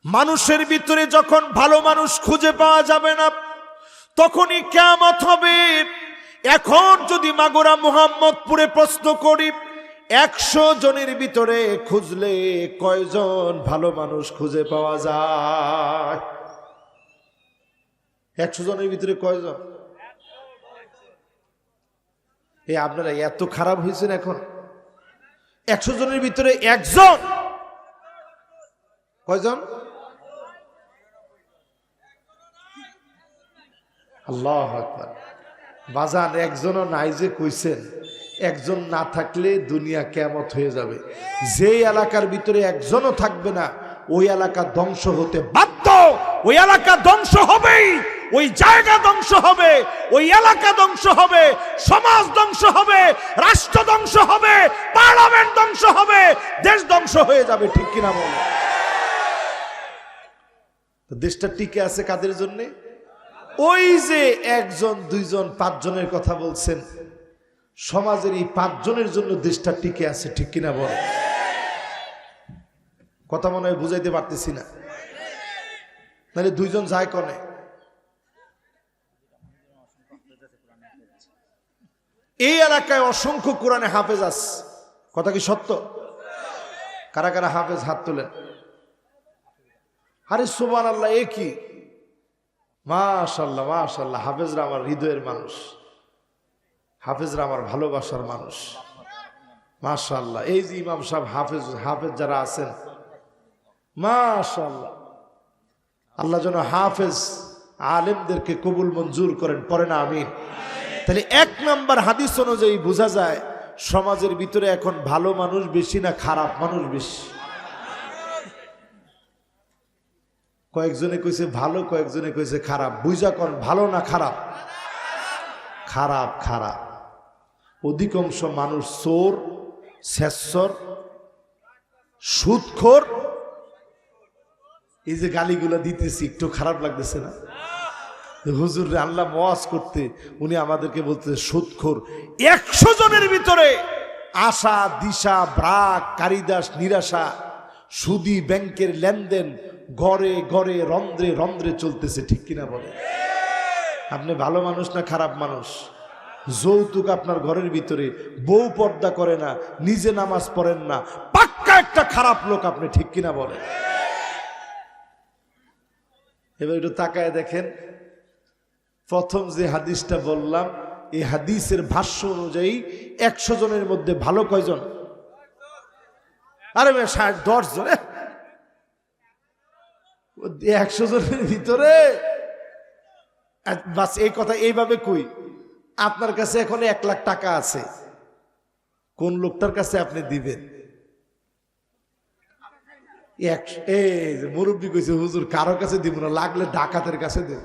মানুষের ভিতরে যখন ভালো মানুষ খুঁজে পাওয়া যাবে না তখনই কিয়ামত হবে। এখন যদি মাগুরা মুহাম্মদপুরে প্রশ্ন করি 100 জনের ভিতরে খুঁজলে কয়জন ভালো মানুষ খুঁজে পাওয়া যায়? 100 জনের ভিতরে কয়জন? এই আপনারা এত খারাপ হয়েছেন এখন। 100 জনের ভিতরে একজন, কয়জন? আল্লাহু আকবার। বাজান একজনও নাই যে কইছেন, একজন না থাকলে দুনিয়া কিয়ামত হয়ে যাবে। যে এলাকার ভিতরে একজনও থাকবে না ওই এলাকা ধ্বংস হতে বাধ্য। ওই এলাকা ধ্বংস হবেই, ওই জায়গা ধ্বংস হবে, ওই এলাকা ধ্বংস হবে, সমাজ ধ্বংস হবে, রাষ্ট্র ধ্বংস হবে, পার্লামেন্ট ধ্বংস হবে, দেশ ধ্বংস হয়ে যাবে। ঠিক কিনা বলে? দেশটা টিকে আছে কাদের জন্য? ওই যে 1 জন 2 জন 5 জনের কথা বলছেন, সমাজের এই 5 জনের জন্য দেশটা টিকে আছে। ঠিক কিনা বলে? কথা মনে হয় বুঝাইতে পারতেছি না। তাহলে 2 জন যায় কনে? এই এলাকায় অসংখ্য কোরআনে হাফেজ আছে। কথা কি সত্য? কারা কারা হাফেজ হাত তোলেন। আরে সুবহানাল্লাহ, এ কি! মাশাআল্লাহ মাশাআল্লাহ। হাফেজরা আমার হৃদয়ের মানুষ, হাফেজরা আমার ভালোবাসার মানুষ। মাশাআল্লাহ। এই যে ইমাম সাহেব হাফেজ, হাফেজ যারা আছেন মাশাআল্লাহ, আল্লাহ যেন হাফেজ আলেমদেরকে কবুল মঞ্জুর করেন। পড়ে না আমিন। তাহলে 1 নাম্বার হাদিস অনুযায়ী বোঝা যায় সমাজের ভিতরে এখন ভালো মানুষ বেশি না খারাপ মানুষ বেশি? কয়েকজনে কইছে ভালো, কয়েকজনে কইছে খারাপ। বুঝা কোন ভালো না খারাপ? খারাপ খারাপ। অধিকাংশ মানুষ চোর, শেষর, সুদখোর। এই যে গালিগুলো দিতেছি একটু খারাপ লাগতেছে না? হুজুর রে আল্লাহ ওয়াজ করতে উনি আমাদেরকে বলতেছে সুদখোর। 100 জনের ভিতরে আশা দিশা ব্রাক কারিদাস নিরাশা সুদি ব্যাংকের লেনদেন ঘরে ঘরে রন্ধ্রে রন্ধ্রে চলতেছে। ঠিক কিনা বলে? আপনি ভালো মানুষ না খারাপ মানুষ? যৌতুক আপনার ঘরের ভিতরে, বউ পর্দা করে না, নিজে নামাজ পড়েন না, পাক্কা একটা খারাপ লোক আপনি। ঠিক কিনা বলে? এবার একটু তাকায় দেখেন, প্রথম যে হাদিসটা বললাম এই হাদিসের ভাষ্য অনুযায়ী 100 জনের মধ্যে ভালো কয়জন? আরে 10 জন। 100 জনের ভিতরে বাস এই কথা এইভাবে কই। আপনার কাছে এখন 1 লাখ টাকা আছে, কোন লোকটার কাছে আপনি দিবেন? এই যে মুরব্বী কইছে হুজুর কারো কাছে দিব না, লাগলে ডাকাতের কাছে দেব।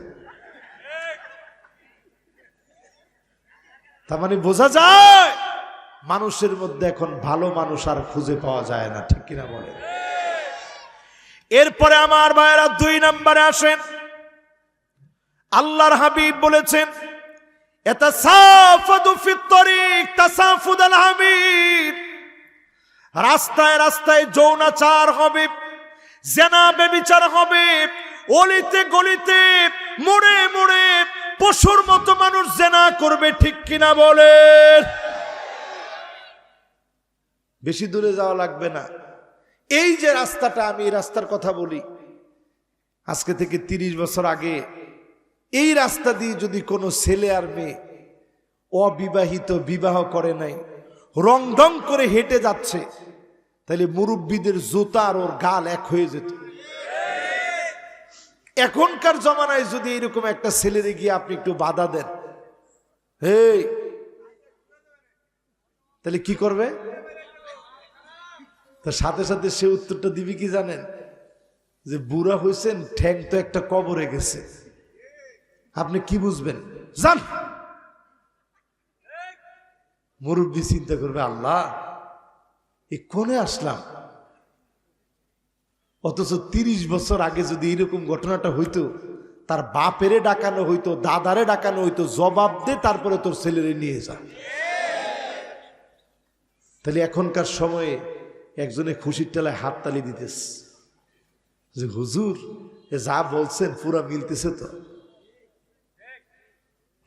তার মানে বোঝা যায় মানুষের মধ্যে এখন ভালো মানুষ আর খুঁজে পাওয়া যায় না। ঠিক কিনা বলে? এরপরে আমার ভাইয়েরা 2 নম্বরে আসেন। আল্লাহর হাবিব বলেছেন ইয়াতাসাফাদু ফিত তরিক তাসাফুদাল হামির। রাস্তায় রাস্তায় যৌনাচার হবে, জেনা ব্যভিচার হবে, অলিতে গলিতে মোড়ে মোড়ে পশুর মতো মানুষ জেনা করবে। ঠিক কিনা বলেন? বেশি দূরে যাওয়া লাগবে না। এই যে রাস্তাটা, আমি এই রাস্তার কথা বলি, আজকে থেকে 30 বছর আগে এই রাস্তা দিয়ে যদি কোনো ছেলে আর মেয়ে অবিবাহিত, বিবাহ করে নাই, রং ঢং করে হেঁটে যাচ্ছে, তাহলে মুরব্বীদের জুতা আর ওর গাল এক হয়ে যেত। এখনকার জমানায় যদি এরকম একটা ছেলেরে গিয়ে আপনি একটু বাধা দেন, হে তাহলে কি করবে? তার সাথে সাথে সে উত্তরটা দিবি কি জানেন? যে বুড়া হয়েছেন, ঠ্যাং তো একটা কবরে গেছে। আপনি কি বুঝবেন? জান। মুরব্বী চিন্তা করবে, আল্লাহ এই কোনে আসলাম। অথচ 30 বছর আগে যদি এরকম ঘটনাটা হইতো, তার বাপেরে ডাকানো হইতো, দাদারে ডাকানো হইতো, জবাব দে, তারপরে তোর ছেলেরে নিয়ে যা। তাহলে এখনকার সময়ে একজনে খুশির টেলায় হাততালি দিতেছে যে হুজুর যা বলছেন পুরা মিলতেছে তো।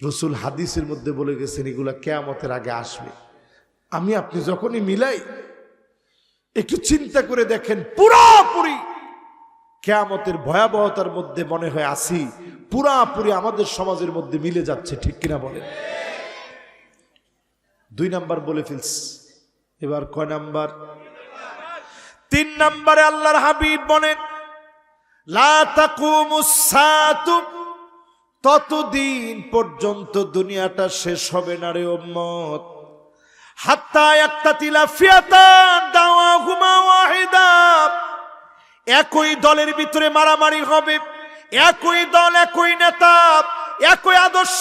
রসুল হাদিসের মধ্যে বলে গেছেন এগুলা কিয়ামতের আগে আসবে। আমি আপনি যখনই মিলাই একটু চিন্তা করে দেখেন, পুরাপুরি কিয়ামতের ভয়াবহতার মধ্যে মনে হয় আসি, পুরাপুরি আমাদের সমাজের মধ্যে মিলে যাচ্ছে, ঠিক কিনা বলেন? 2 নাম্বার বলে ফেলছি, এবার কয় নাম্বার? 3 নম্বরে আল্লাহর হাবিব বলেন লা তাকুমুস সাআতু, ততদিন পর্যন্ত দুনিয়াটা শেষ হবে না রে উম্মত, হাত্তা ইয়াক্তাতিলা ফিয়াতান দাওয়াহুমা ওয়াহিদা, একই দলের ভিতরে মারামারি হবে, একই দল, একই নেতা, একই আদর্শ,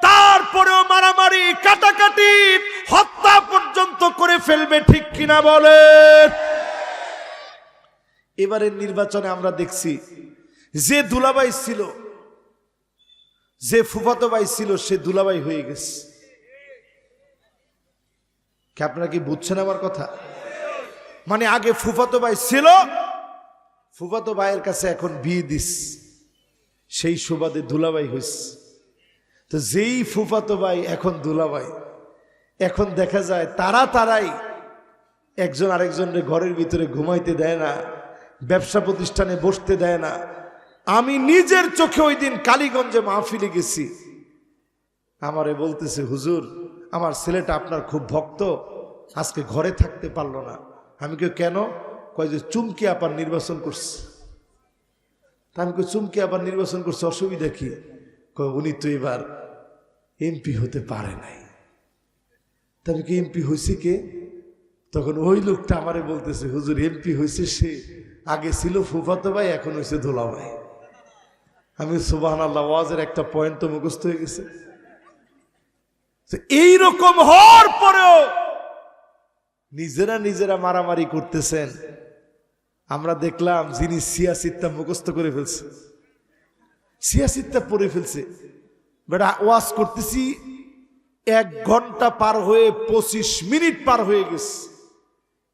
তারপরেও মারামারি, কাটাকাটি, হত্যা পর্যন্ত করে ফেলবে, ঠিক কিনা বলেন? এবারের নির্বাচনে আমরা দেখছি যে দুলাভাই ছিল, যে ফুফাতো ভাই ছিল, সে দুলাভাই হয়ে গেছে। কি আপনারা কি বুঝছেন আমার কথা? মানে আগে ফুফাতো ভাই ছিল, ফুফাতো ভাইয়ের কাছে এখন বিয়ে দিস, সেই সুবাদে দুলাভাই হইছে। তো যেই ফুফাতো ভাই এখন দুলাভাই, এখন দেখা যায় তারাই একজন আরেকজনের ঘরের ভিতরে ঘুমাইতে দেয় না, ব্যবসা প্রতিষ্ঠানে বসতে দেয় না। আমি নিজের চোখে ওই দিন কালীগঞ্জে মাহফিলে গেছি, আমারে বলতেছে হুজুর আমার ছেলেটা আপনার খুব ভক্ত, আজকে ঘরে থাকতে পারলো না। আমি কেন? কয় যে চুমকি আপার নির্বাচন করছে। তা আমি চুমকি আপার নির্বাচন করছে, অসুবিধা কি? কয় উনি তো এবার এমপি হতে পারে নাই। তবে কি এমপি হয়েছে কে? তখন ওই লোকটা আমারে বলতেছে হুজুর এমপি হয়েছে সে, আগে ছিল ফুফাতো ভাই, এখন হয়েছে দোলা ভাই। আমি সুবহানাল্লাহ, ওয়াজের একটা পয়েন্ট তো মুখস্থ হয়ে গেছে। এইরকম হওয়ার পরেও নিজেরা মারামারি করতেছেন। আমরা দেখলাম যিনি সিয়াসিতটা মুখস্থ করে ফেলছে, সিয়াসিতটা পড়ে ফেলছে, বেটা ওয়াজ করতেছি 1 ঘন্টা পার হয়ে 25 মিনিট পার হয়ে গেছে।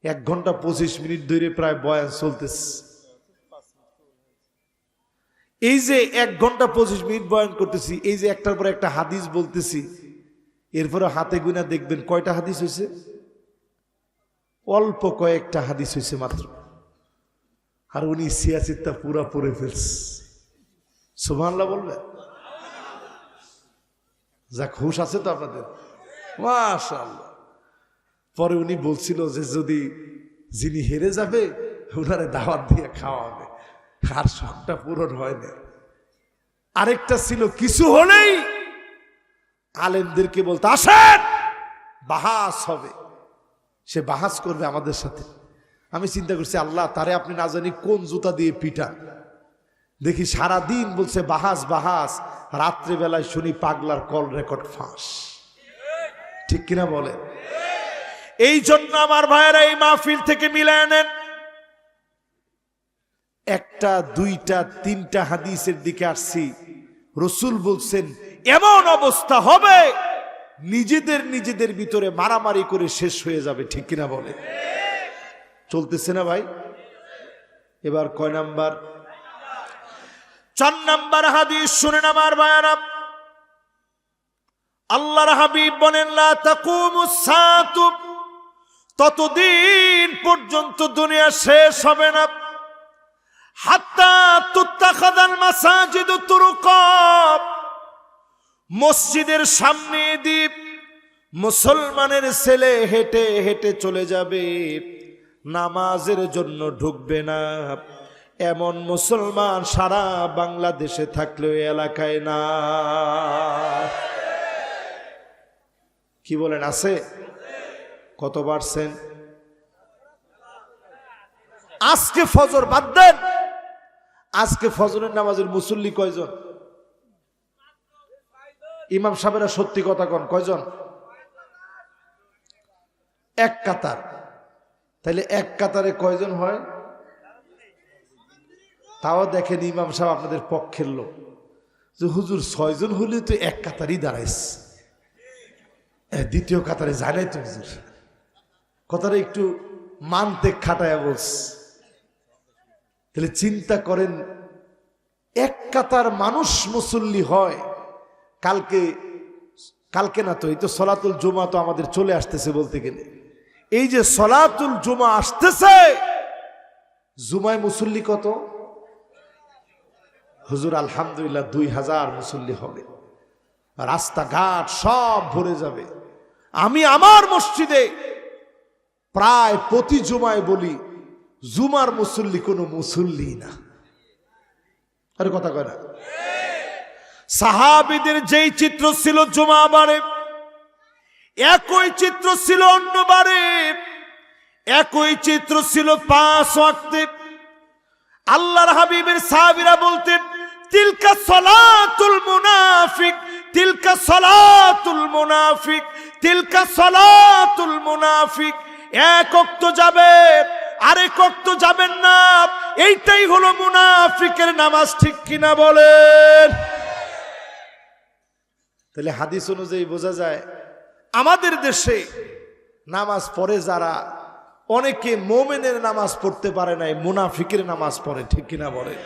1 ঘন্টা 25 মিনিট ধরে প্রায় বয়ান চলতেছে। এই যে 1 ঘন্টা 25 মিনিট বয়ান করতেছি, এই যে একটার পর একটা হাদিস বলতেছি, এরপরে হাতে গুনা দেখবেন কয়টা হাদিস হয়েছে? অল্প কয়েকটা হাদিস হয়েছে মাত্র। আর উনি সিয়াসিতটা পুরা পড়ে ফেলছে। সুবহানাল্লাহ বলবেন? যাক, হুশ আছে তো আপনাদের? মাশাআল্লাহ। পরে উনি বলছিল যে যদি যিনি হেরে যাবে ওনারে দাওয়াত দিয়ে খাওয়া হবে, আর শখটা পূরণ হয়নি। আরেকটা ছিল কিছু হলেই আলেমদেরকে বলতে আসেন বাহাস হবে, সে বাহাস করবে আমাদের সাথে। আমি চিন্তা করছি আল্লাহ তারে আপনি না জানি কোন জুতা দিয়ে পিটান। দেখি সারা দিন বলছে বাহাস বাহাস, রাত্রিবেলায় শুনি পাগলার কল রেকর্ড ফাঁস, ঠিক কিনা বলে? এই জন্য আমার ভাইয়েরা এই মাহফিল থেকে মিলায় নেন, 1টা 2টা 3টা হাদিসের দিকে আসছি। রসুল বলছেন এমন অবস্থা হবে নিজেদের ভিতরে মারামারি করে শেষ হয়ে যাবে, ঠিক কিনা বলে? চলতেছে না ভাই? এবার কয় নাম্বার? 4 নাম্বার হাদিস শুনেন আমার ভাইয়েরা। আল্লাহর হাবিব বলেন লা তাকুমুস সাআতু, ততদিন পর্যন্ত দুনিয়া শেষ হবে না, হাত্তা তুত্তাখাযাল মাসাজিদু তুরুকা, মসজিদের সামনে দিয়ে মুসলমানের ছেলে হেঁটে হেঁটে চলে যাবে, নামাজের জন্য ঢুকবে না। এমন মুসলমান সারা বাংলাদেশে থাকলেও এলাকায় না। কি বলেন, আছে? কত বাড়ছেন? আজকে ফজর বাদ দেন, আজকে ফজরের নামাজের মুসল্লি কয়জন? ইমাম সাহেবেরা সত্যি কথা কন, কয়জন? এক কাতার। তাইলে এক কাতারে কয়জন হয়? তাও দেখেন ইমাম সাহেব আপনাদের পক্ষের লোক, যে হুজুর 6 জন হলে তো এক কাতারই দাঁড়াইছে, দ্বিতীয় কাতারে যায় নাই তো হুজুর। কথাটা একটু মানতে খাটায়া বলছে। তাহলে চিন্তা করেন, এক কাতার মানুষ মুসল্লি হয়। কালকে না তো, এই তো সলাতুল জুমা তো আমাদের চলে আসতেছে। বলতে গেলে এই যে সলাতুল জুমা আসতেছে, জুমায় মুসল্লি কত? হুজুর আলহামদুলিল্লাহ 2000 মুসল্লি হবে, রাস্তাঘাট সব ভরে যাবে। আমি আমার মসজিদে প্রায় প্রতি জুমায় বলি, জুমার মুসল্লি কোনো মুসল্লি না। আরে কথা কয় না? সাহাবীদের যেই চিত্র ছিল জুমা বারে, একই চিত্র ছিল অন্য বারে, একই চিত্র ছিল 5 ওয়াক্তে। আল্লাহর হাবিবের সাহাবীরা বলতেন, তিলকা সালাতুল মুনাফিক, তিলকা সালাতুল মুনাফিক, তিলকা সালাতুল মুনাফিক। এক ওয়াক্ত যাবে, আরেক ওয়াক্ত যাবেন না, এইটাই হলো মুনাফিকের নামাজ। ঠিক কিনা বলেন? তাহলে হাদিস অনুযায়ী বোঝা যায়, আমাদের দেশে নামাজ পড়ে যারা, অনেকে মোমেনের নামাজ পড়তে পারে নাই, মুনাফিকের নামাজ পড়ে। ঠিক কিনা বলেন?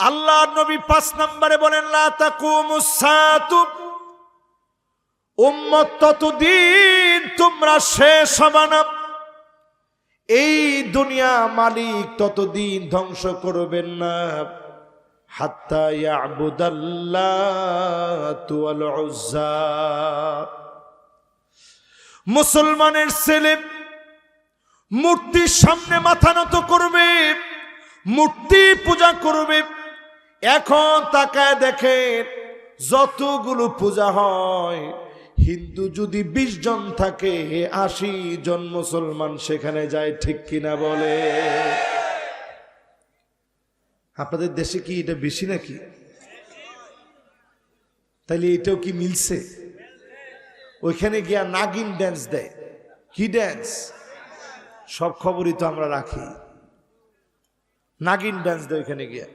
আল্লাহর নবী 5 নম্বরে বলেন, লা তাকুমুস সাআতু, উম্মত ততদিন তোমরা শেষ হবে না, এই দুনিয়া মালিক ততদিন ধ্বংস করবেন না, হাত্তা ইয়াবুদাল্লাতু ওয়াল উজ্জা। মুসলমানের ছেলে মূর্তির সামনে মাথা নত করবে, মূর্তি পূজা করবে। এখন তাকায় দেখেন, যতগুলো পূজা হয়, হিন্দু যদি 20 জন থাকে, 80 জন মুসলমান সেখানে যায়। ঠিক কিনা বলে? আপনাদের দেশে কি এটা বেশি নাকি? তাইলে এটাও কি মিলছে? ওইখানে গিয়া নাগিন ড্যান্স দেয়। কি ড্যান্স? সব খবরই তো আমরা রাখি। নাগিন ড্যান্স দেয় ওইখানে গিয়া।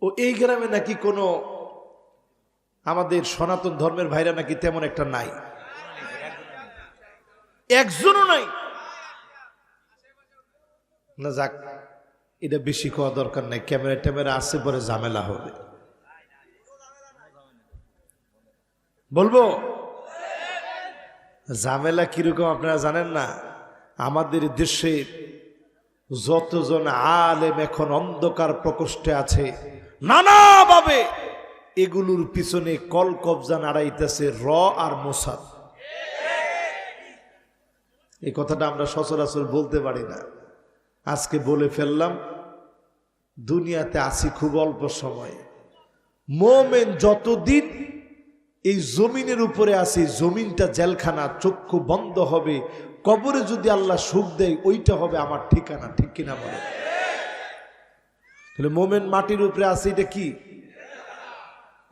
ও এই গ্রামে নাকি কোনো আমাদের সনাতন ধর্মের ভাইরা নাকি তেমন একটা নাই, একজনও নাই। না যাক, এটা বেশি কোয়া দরকার নাই, ক্যামেরা ট্যামেরা আসছে, পরে ঝামেলা হবে। বলবো ঝামেলা কিরকম আপনারা জানেন না? আমাদের দেশে যতজন আলেম এখন অন্ধকার প্রকোষ্ঠে আছে, নানাভাবে এগুলোর পিছনে কল কবজা নাড়াইতেছে র আর মোসাদ। এই কথাটা আমরা সচরাচর বলতে পারি না, আজকে বলে ফেললাম। দুনিয়াতে আছি খুব অল্প সময়। মোমেন যতদিন এই জমিনের উপরে আছে, জমিনটা জেলখানা, চক্ষু বন্ধ হবে। কবরে যদি আল্লাহ সুখ দেয়, ওইটা হবে আমার ঠিকানা। ঠিক কিনা বলে? তাহলে মোমেন মাটির উপরে আছে, এটা কি?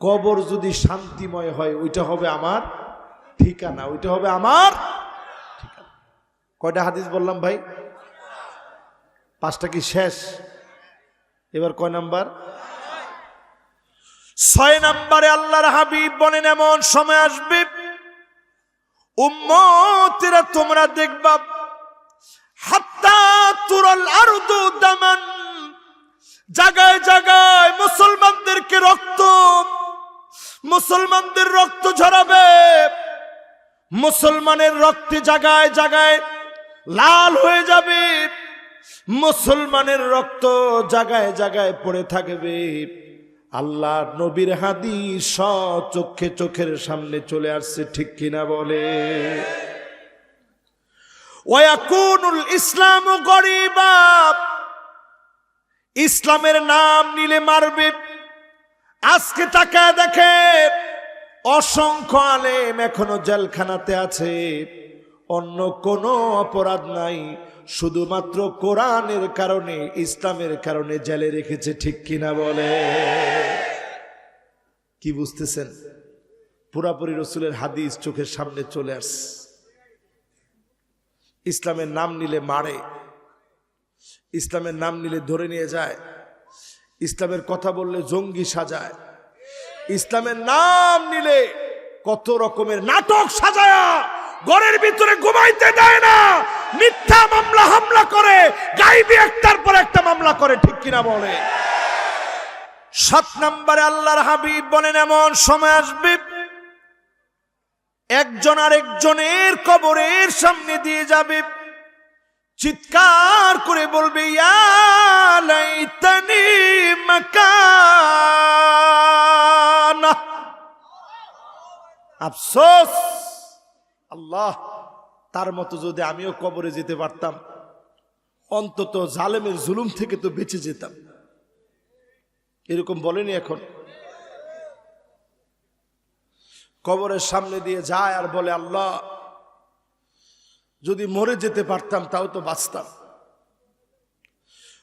কবর যদি শান্তিময় হয়, ওইটা হবে আমার ঠিকানা, ওইটা হবে আমার ঠিকানা। কয়টা হাদিস বললাম ভাই? 5টা কি শেষ? এবার কয় নাম্বার? 6 নম্বরে আল্লাহর হাবিব বলেন, এমন সময় আসবে উম্মতেরা তোমরা দেখবা, হাত্তা তুরাল আরদু দামান, জায়গায় জায়গায় মুসলমানদের রক্ত ঝরাবে। মুসলমানের রক্তে জায়গায় জায়গায় লাল হয়ে যাবে, মুসলমানের রক্ত জায়গায় জায়গায় পড়ে থাকবে। আল্লাহ নবীর হাদিস চোখের সামনে চলে আসছে। ঠিক কিনা বলে? ওয়াকুনুল ইসলামু গরিবা, ইসলামের নাম নিলে মারবে। আজকে তাকায় দেখে অসংখ্য আলেম এখনো জেলখানাতে আছে, অন্য কোনো অপরাধ নাই, শুধুমাত্র কোরআনের কারণে, ইসলামের কারণে জেলে রেখেছে। ঠিক কিনা বলে? কি বুঝতেছেন? পুরাপুরি রসুলের হাদিস চোখের সামনে চলে আসছে। ইসলামের নাম নিলে মারে, ইসলামের নাম নিলে ধরে নিয়ে যায়, ইসলামের কথা বললে জঙ্গি সাজায়, ইসলামের নাম নিলে কত রকমের নাটক সাজায়া ঘরের ভিতরে ঘুমাইতে দেয় না, মিথ্যা মামলা হামলা করে, গাইবি একটার পর একটা মামলা করে। ঠিক কিনা বলে? 7 নম্বরে আল্লাহর হাবিব বলেন, এমন সময় আসবে একজন আরেকজনের কবরের সামনে দিয়ে যাবে, চিৎকার করে বলবে, ইয়া লাইতানি মাকানা। আফসোস, আল্লাহ, তার মতো যদি আমিও কবরে যেতে পারতাম, অন্তত জালেমের জুলুম থেকে তো বেঁচে যেতাম। এরকম বলেনি? এখন কবরের সামনে দিয়ে যায় আর বলে, আল্লাহ, যদি মরে যেতে পারতাম তাও তো বাঁচতাম।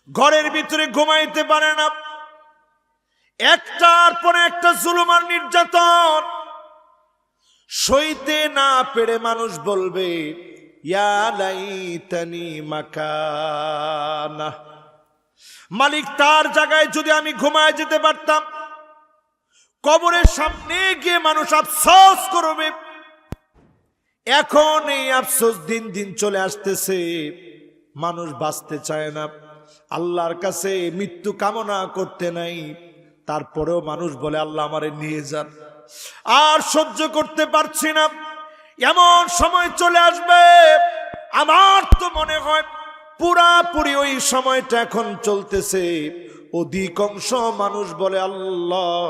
ঘরের ভিতরে ঘুমাইতে পারে না, একটার পরে একটা জুলুম আর নির্যাতন সইতে না পেরে মানুষ বলবে, ইয়া লাইতানি মাকানা। মালিক, তার জায়গায় যদি আমি ঘুমায় যেতে পারতাম। কবরের সামনে গিয়ে মানুষ আফসোস করবে। এখন এই আফসোস দিন দিন চলে আসতেছে, মানুষ বাঁচতে চায় না, আল্লাহর কাছে মৃত্যু কামনা করতে নাই, তারপরেও মানুষ বলে, আল্লাহ আমারে নিয়ে যান, আর সহ্য করতে পারছি না। এমন সময় চলে আসবে, আমার তো মনে হয় পুরাপুরি ওই সময়টা এখন চলতেছে। অধিকাংশ মানুষ বলে, আল্লাহ,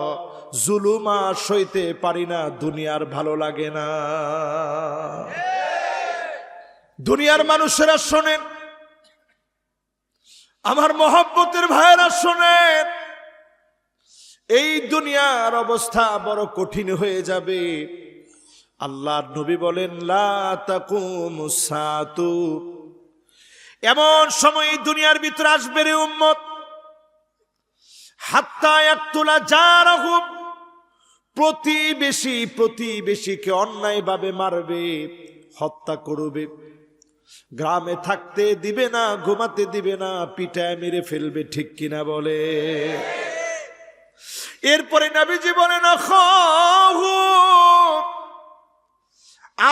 জুলুমা সইতে পারি না, দুনিয়ার ভালো লাগে না। দুনিয়ার মানুষেরা শোনেন, আমার মহব্বতের ভাইয়েরা শোনেন, এই দুনিয়ার অবস্থা বড় কঠিন হয়ে যাবে। আল্লাহর নবী বলেন, লা তাকুমুস সাআতু, এমন সময় দুনিয়ার ভিতরে আসবে রে উম্মত, হাত্তা ইয়াকতুলা জারাহু, প্রতিবেশীকে অন্যায়ভাবে মারবে, হত্যা করবে, গ্রামে থাকতে দিবে না, ঘুমাতে দিবে না, পিটায় মেরে ফেলবে। ঠিক কিনা বলে? এরপরে নবীজি বলেন,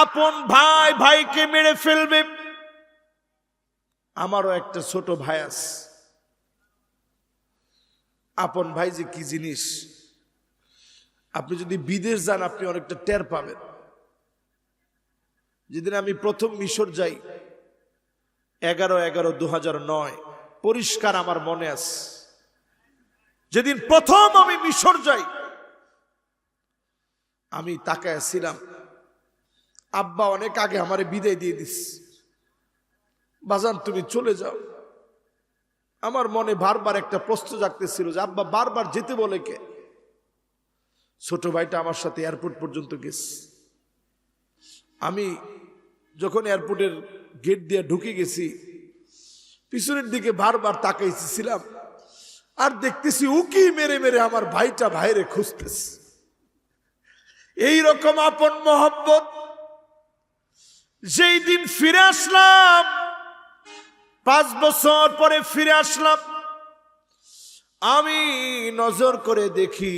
আপন ভাই ভাইকে মেরে ফেলবে। আমারও একটা ছোট ভাই আছে। আপন ভাই যে কি জিনিস, আপনি যদি বিদেশ যান আপনি অনেকটা টের পাবেন। যেদিন আমি প্রথম মিশর যাই, 11/11/2009, পরিষ্কার আমার মনে আছে। যেদিন প্রথম আমি মিশর যাই, আমি তাকায় ছিলাম, আব্বা অনেক আগে আমারে বিদায় দিয়ে দিস, বাজান তুমি চলে যাও। আমার মনে বারবার একটা প্রশ্ন জাগতেছিল যে আব্বা বারবার যেতে বলে কে? ছোট ভাইটা আমার সাথে এয়ারপোর্ট পর্যন্ত গেছে। আমি যখন এয়ারপোর্টের গেট দিয়ে ঢুকে গেছি, পিছনের দিকে বারবার তাকাইছিলাম, আর দেখতেছি উকি মেরে মেরে আমার ভাইটা ভাইরে খুঁজতেছে। এইরকম আপন মহব্বত। যেই দিন ফিরে আসলাম, 5 বছর পরে ফিরে আসলাম, আমি নজর করে দেখি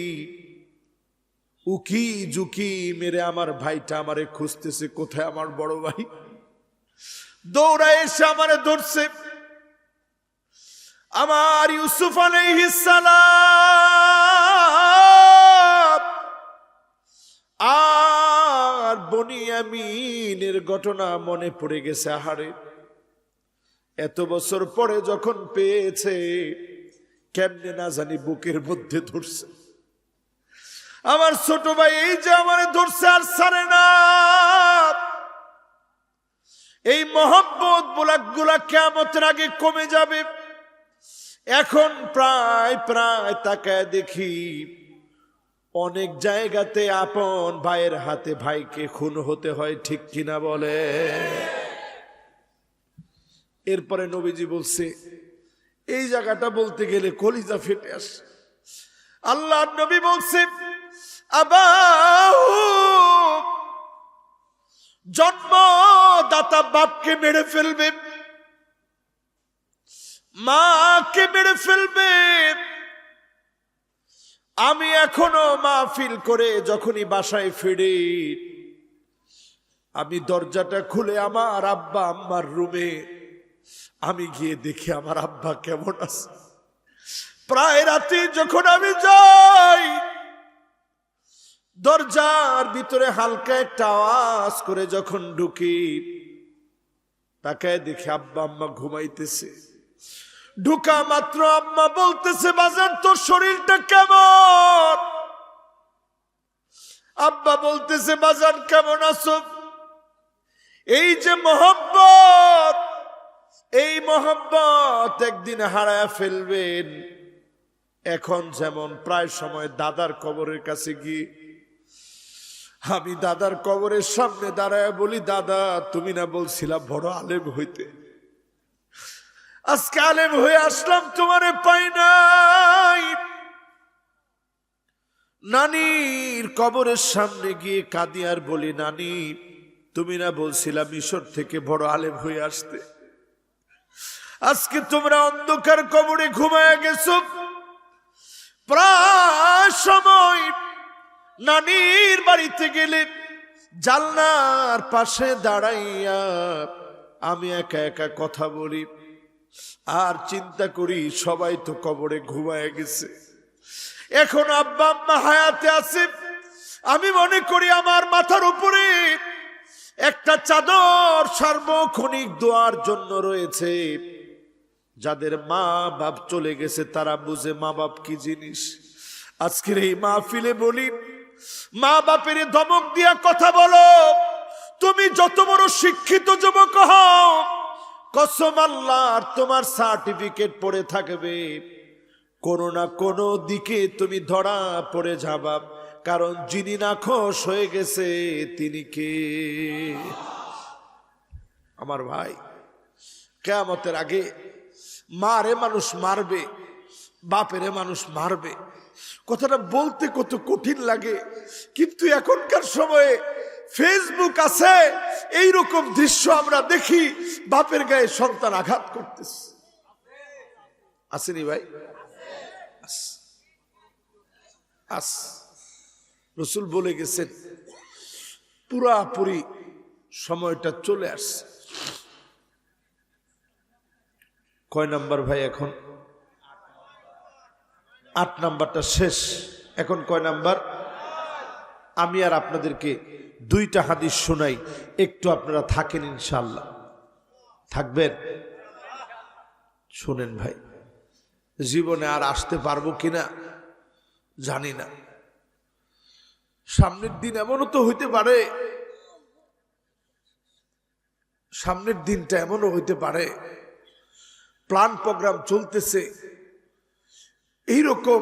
উকি ঝুঁকি মেরে আমার ভাইটা আমারে খুঁজতেছে। কোথায় আমার বড় ভাই? দৌড়ায় এসে আমারে ধরছে। আমার ইউসুফ আলাইহিস সালাম আর বনিয়ামিনের ঘটনা মনে পড়ে গেছে। আহারে, এত বছর পরে যখন পেয়েছে, কেমনে না জানি বুকের মধ্যে ধরছে। আমার ছোট ভাই এই যে আমারে ধরছে আর ছাড়ে না। এই মহব্বত গুলা কিয়ামতের আগে কমে যাবে। এখন প্রায় তাকায় দেখি অনেক জায়গাতে আপন ভাইয়ের হাতে ভাইকে খুন হতে হয়, ঠিক কিনা বলে? এরপরে নবীজি বলছে, এই জায়গাটা বলতে গেলে কলিজা ফেটে আসে। আল্লাহ নবী বলছে, আবাহু, জন্মদাতা বাপকে মেরে ফেলবে, মাকে মেরে ফেলবে। আমি এখনো মাহফিল করে যখনই বাসায় ফিরি, আমি দরজাটা খুলে আমার আব্বা আম্মার রুমে আমি গিয়ে দেখি আমার আব্বা কেমন আছে। প্রায় রাতে যখন আমি যাই, দরজার ভিতরে হালকা একটা আওয়াজ করে যখন ঢুকি, তাকায় দেখি আব্বা আম্মা ঘুমাইতেছে। ঢুকা মাত্র আম্মা বলতেছে, বাজান তোর শরীরটা কেমন? আব্বা বলতেছে, বাজান কেমন আছো? এই যে মহব্বত, এই মহব্বত একদিন হারায়া ফেলবেন। এখন যেমন প্রায় সময় দাদার কবরের কাছে গিয়ে আমি দাদার কবরের সামনে দাঁড়ায় বলি, দাদা তুমি না বলছিলা বড় আলেম হইতে, আজকে আলেম হয়ে আসলাম, তোমারে পাই নাই। নানির কবরের সামনে গিয়ে কাঁদি আর বলি, নানি তুমি না বলছিলা মিশর থেকে বড় আলেম হয়ে আসতে, আজকে তোমরা অন্ধকার কবরে ঘুমায় গেছো। প্রায় সময় নানির বাড়িতে গেলে জানলার পাশে দাঁড়াইয়া আমি একা একা কথা বলি আর চিন্তা করি, সবাই তো কবরে ঘুমায় গেছে, এখন আব্বা আম্মা হায়াতে আছে। আমি মনে করি আমার মাথার উপরে একটা চাদর সার্বক্ষণিক দোয়ার জন্য রয়েছে। যাদের মা বাপ চলে গেছে তারা বুঝে মা বাপ কি জিনিস। আজকের এই মাহফিলে বলি, মা বাপের ধমক দিয়া কথা বলো। তুমি যত বড় শিক্ষিত যুবক হও, কসম আল্লাহর তোমার সার্টিফিকেট পড়ে থাকবে, কোনো না কোনো দিকে তুমি ধরা পড়ে যাবা। কারণ যিনি নাখোশ হয়ে গেছে তিনি কে? আমার ভাই, কিয়ামতের আগে মারে মানুষ মারবে, বাপেরে মানুষ মারবে। কথাটা বলতে কত কঠিন লাগে, কিন্তু এখনকার সময়ে ফেসবুক আছে, এইরকম দৃশ্য আমরা দেখি, বাপের গায়ে সন্তান আঘাত করতেছে। আসেনি ভাই? রাসূল বলে গেছেন, পুরাপুরি সময়টা চলে আসছে। কয় নাম্বার ভাই? এখন 8 নাম্বারটা শেষ। এখন কয় নাম্বার? আমি আর আপনাদেরকে 2টা হাদিস শোনাই, একটু আপনারা থাকেন ইনশাআল্লাহ। থাকবেন? শুনেন ভাই, জীবনে আর আসতে পারবো কিনা জানি না। সামনের দিন এমনও তো হইতে পারে, সামনের দিনটা এমনও হইতে পারে প্ল্যান প্রোগ্রাম চলতেছে, এইরকম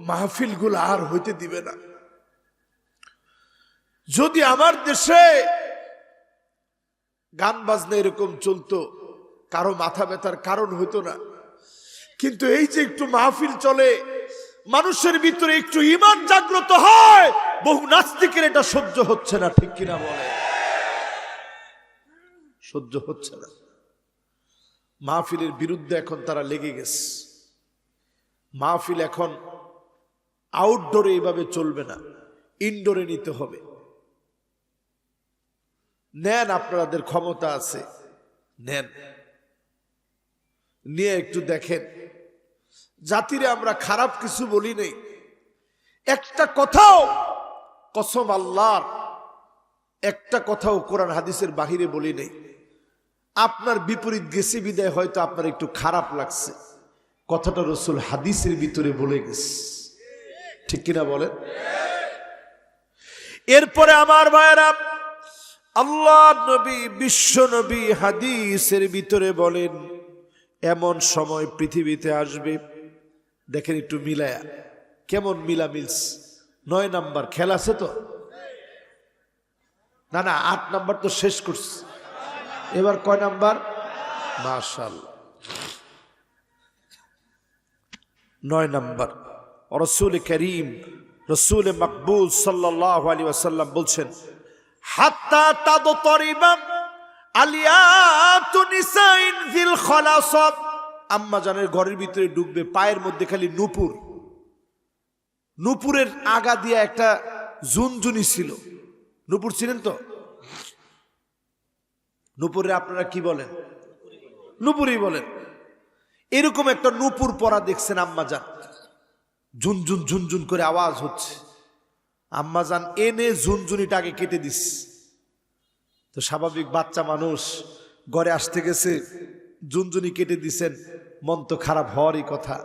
মাহফিলগুলো আর হইতে দিবে না। যদি আমার দেশে গান বাজনা এরকম চলতো, কারো মাথা ব্যথার কারণ হইতো না। কিন্তু এই যে একটু মাহফিল চলে, মানুষের ভিতরে একটু ঈমান জাগ্রত হয়, বহু নাস্তিকের এটা সহ্য হচ্ছে না, ঠিক কিনা বলে? সহ্য হচ্ছে না। মাহফিলের বিরুদ্ধে এখন তারা লেগে গেছে। মাহফিল এখন আউটডোরে এইভাবে চলবে না, ইনডোরে নিতে হবে। নেন, আপনাদের ক্ষমতা আছে, নেন, নিয়ে একটু দেখেন। জাতিরে আমরা খারাপ কিছু বলি নাই, একটা কথাও, কসম আল্লাহর, একটা কথাও কোরআন হাদিসের বাহিরে বলি নাই। আপনার বিপরীত গেছে বিদায় হয়তো আপনার একটু খারাপ লাগছে, কথাটা রাসূল হাদিসের ভিতরে বলে গেছে, ঠিক কিনা বলেন? এরপরে আমার ভাইরা, আল্লাহ নবী, বিশ্ব নবী হাদিসের ভিতরে বলেন, এমন সময় পৃথিবীতে আসবে, দেখেন একটু মিলায়া, কেমন মিলা মিলস। 9 নাম্বার খেলা আছে তো? না না, 8 নাম্বার তো শেষ করছি, এবার কয় নাম্বার? মাশাআল্লাহ, 9 নাম্বার। রাসূল করিম, রাসূল মাকবুল সাল্লাল্লাহু আলাইহি ওয়াসাল্লাম বলছেন, হাত্তা তাদতরিবা আলিয়াতু নিসাইন ফিল খলাসাব। আম্মা জানের ঘরের ভিতরে ঢুকবে, পায়ের মধ্যে খালি নূপুর, নূপুরের আগা দিয়া একটা ঝুনঝুনি ছিল। নূপুর ছিলেন তো? নূপুরে আপনারা কি বলেন? নূপুরই বলেন। এরকম একটা নূপুর পরা দেখছেন আম্মাজান, ঝুনঝুন ঝুনঝুন করে আওয়াজ হচ্ছে। আম্মাজান এনে ঝুনঝুনিটাকে কেটে দিস। তো স্বাভাবিক বাচ্চা মানুষ, ঘরে আসতে গেছে, ঝুনঝুনি কেটে দিছেন, মন তো খারাপ হওয়ারই কথা।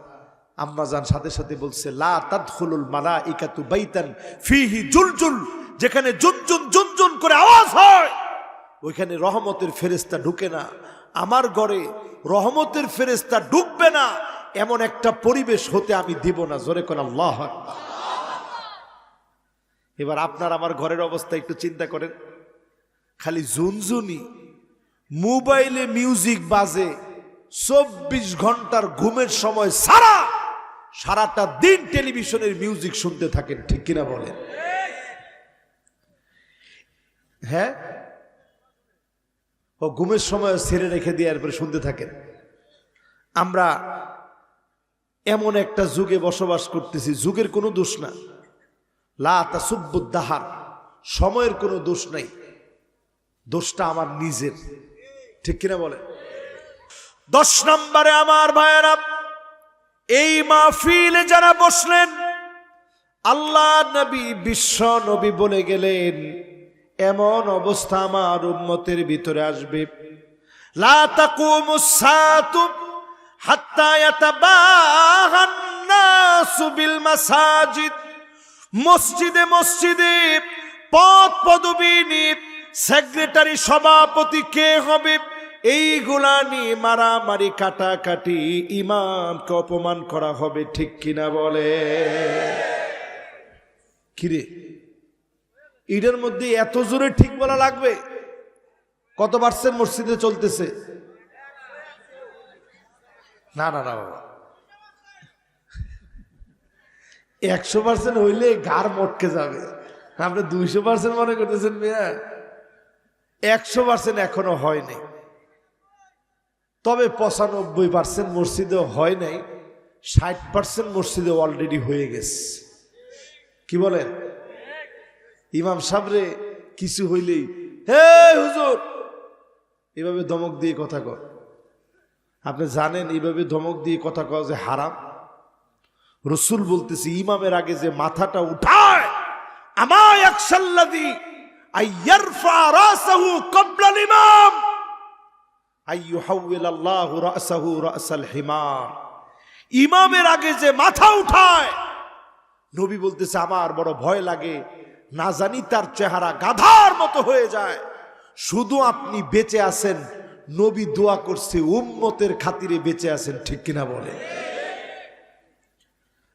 আম্মাজান সাথে সাথে বলছে, লা তাদখুলুল মালাইকাতু বাইতান ফিহি জুলজুল, যেখানে জুনজুন জুনজুন করে আওয়াজ হয় ওইখানে রহমতের ফেরেশতা ঢুকে না। আমার ঘরে রহমতের ফেরেশতা ঢুকবে না, এমন একটা পরিবেশ হতে আমি দিব না। জোরে কোন আল্লাহু আকবার। এবার আপনার আমার ঘরের অবস্থা একটু চিন্তা করেন, খালি ঝুনঝুনি, মোবাইলে মিউজিক বাজে, 24 ঘন্টার ঘুমের সময় সারাটা দিন টেলিভিশনের মিউজিক শুনতে থাকেন, ঠিক কিনা বলেন? হ্যাঁ, ও ঘুমের সময় ছেড়ে রেখে দিয়ে এরপরে শুনতে থাকেন। আমরা এমন একটা যুগে বসবাস করতেছি, যুগের কোনো দোষ না, লা তাসুব্বুদ দাহার, সময়ের কোনো দোষ নাই, দোষটা আমার নিজের, ঠিক কিনা বলেন? 10 নম্বরে আমার ভাইয়েরা, এই মাহফিলে যারা বসলেন, আল্লাহ নবী বিশ্ব নবী বলে গেলেন, এমন অবস্থা আমার উম্মতের ভিতরে আসবে, লা তাকুমুস সাআতু হাত্তা ইয়াতাবাহান নাসু বিল মাসাজিদ। মসজিদে মসজিদে পদ পদবী নিয়ে সেক্রেটারি সভাপতি কে হবে, এইগুলা নিয়ে মারামারি কাটাকাটি, ইমামকে অপমান করা হবে, ঠিক কিনা বলে? কিরে, ঈদের মধ্যে এত জোরে ঠিক বলা লাগবে? কত পার্সেন্ট মসজিদে চলতেছে? না না না বাবা, 100% হইলে ঘাড় মটকে যাবে। আপনি 200% মনে করতেছেন মিয়া? 100% এখনো হয়নি, তবে 95% মসজিদে হয় নাই, 60% মসজিদে অলরেডি হয়ে গেছে। কি বলেন? ইমাম সাহেবরে কিছু হইলেই, হে হুজুর, এভাবে ধমক দিয়ে কথা কর। আপনি জানেন এইভাবে ধমক দিয়ে কথা কওয়া যে হারাম? রাসূল বলতেছে, ইমামের আগে যে মাথাটা উঠায়, আমা ইয়াকশাল্লাযী আইয়ারফা রাসাহু ক্বাবলা আল ইমাম আইয়ুহাউইল আল্লাহু রাসাহু রাসাল হিমার। ইমামের আগে যে মাথা উঠায়, নবী বলতেছে আমার বড় ভয় লাগে, না জানি তার চেহারা গাধার মতো হয়ে যায়। শুধু আপনি বেঁচে আছেন, নবী দোয়া করছে উম্মতের খাতিরে বেঁচে আছেন, ঠিক কিনা বলে?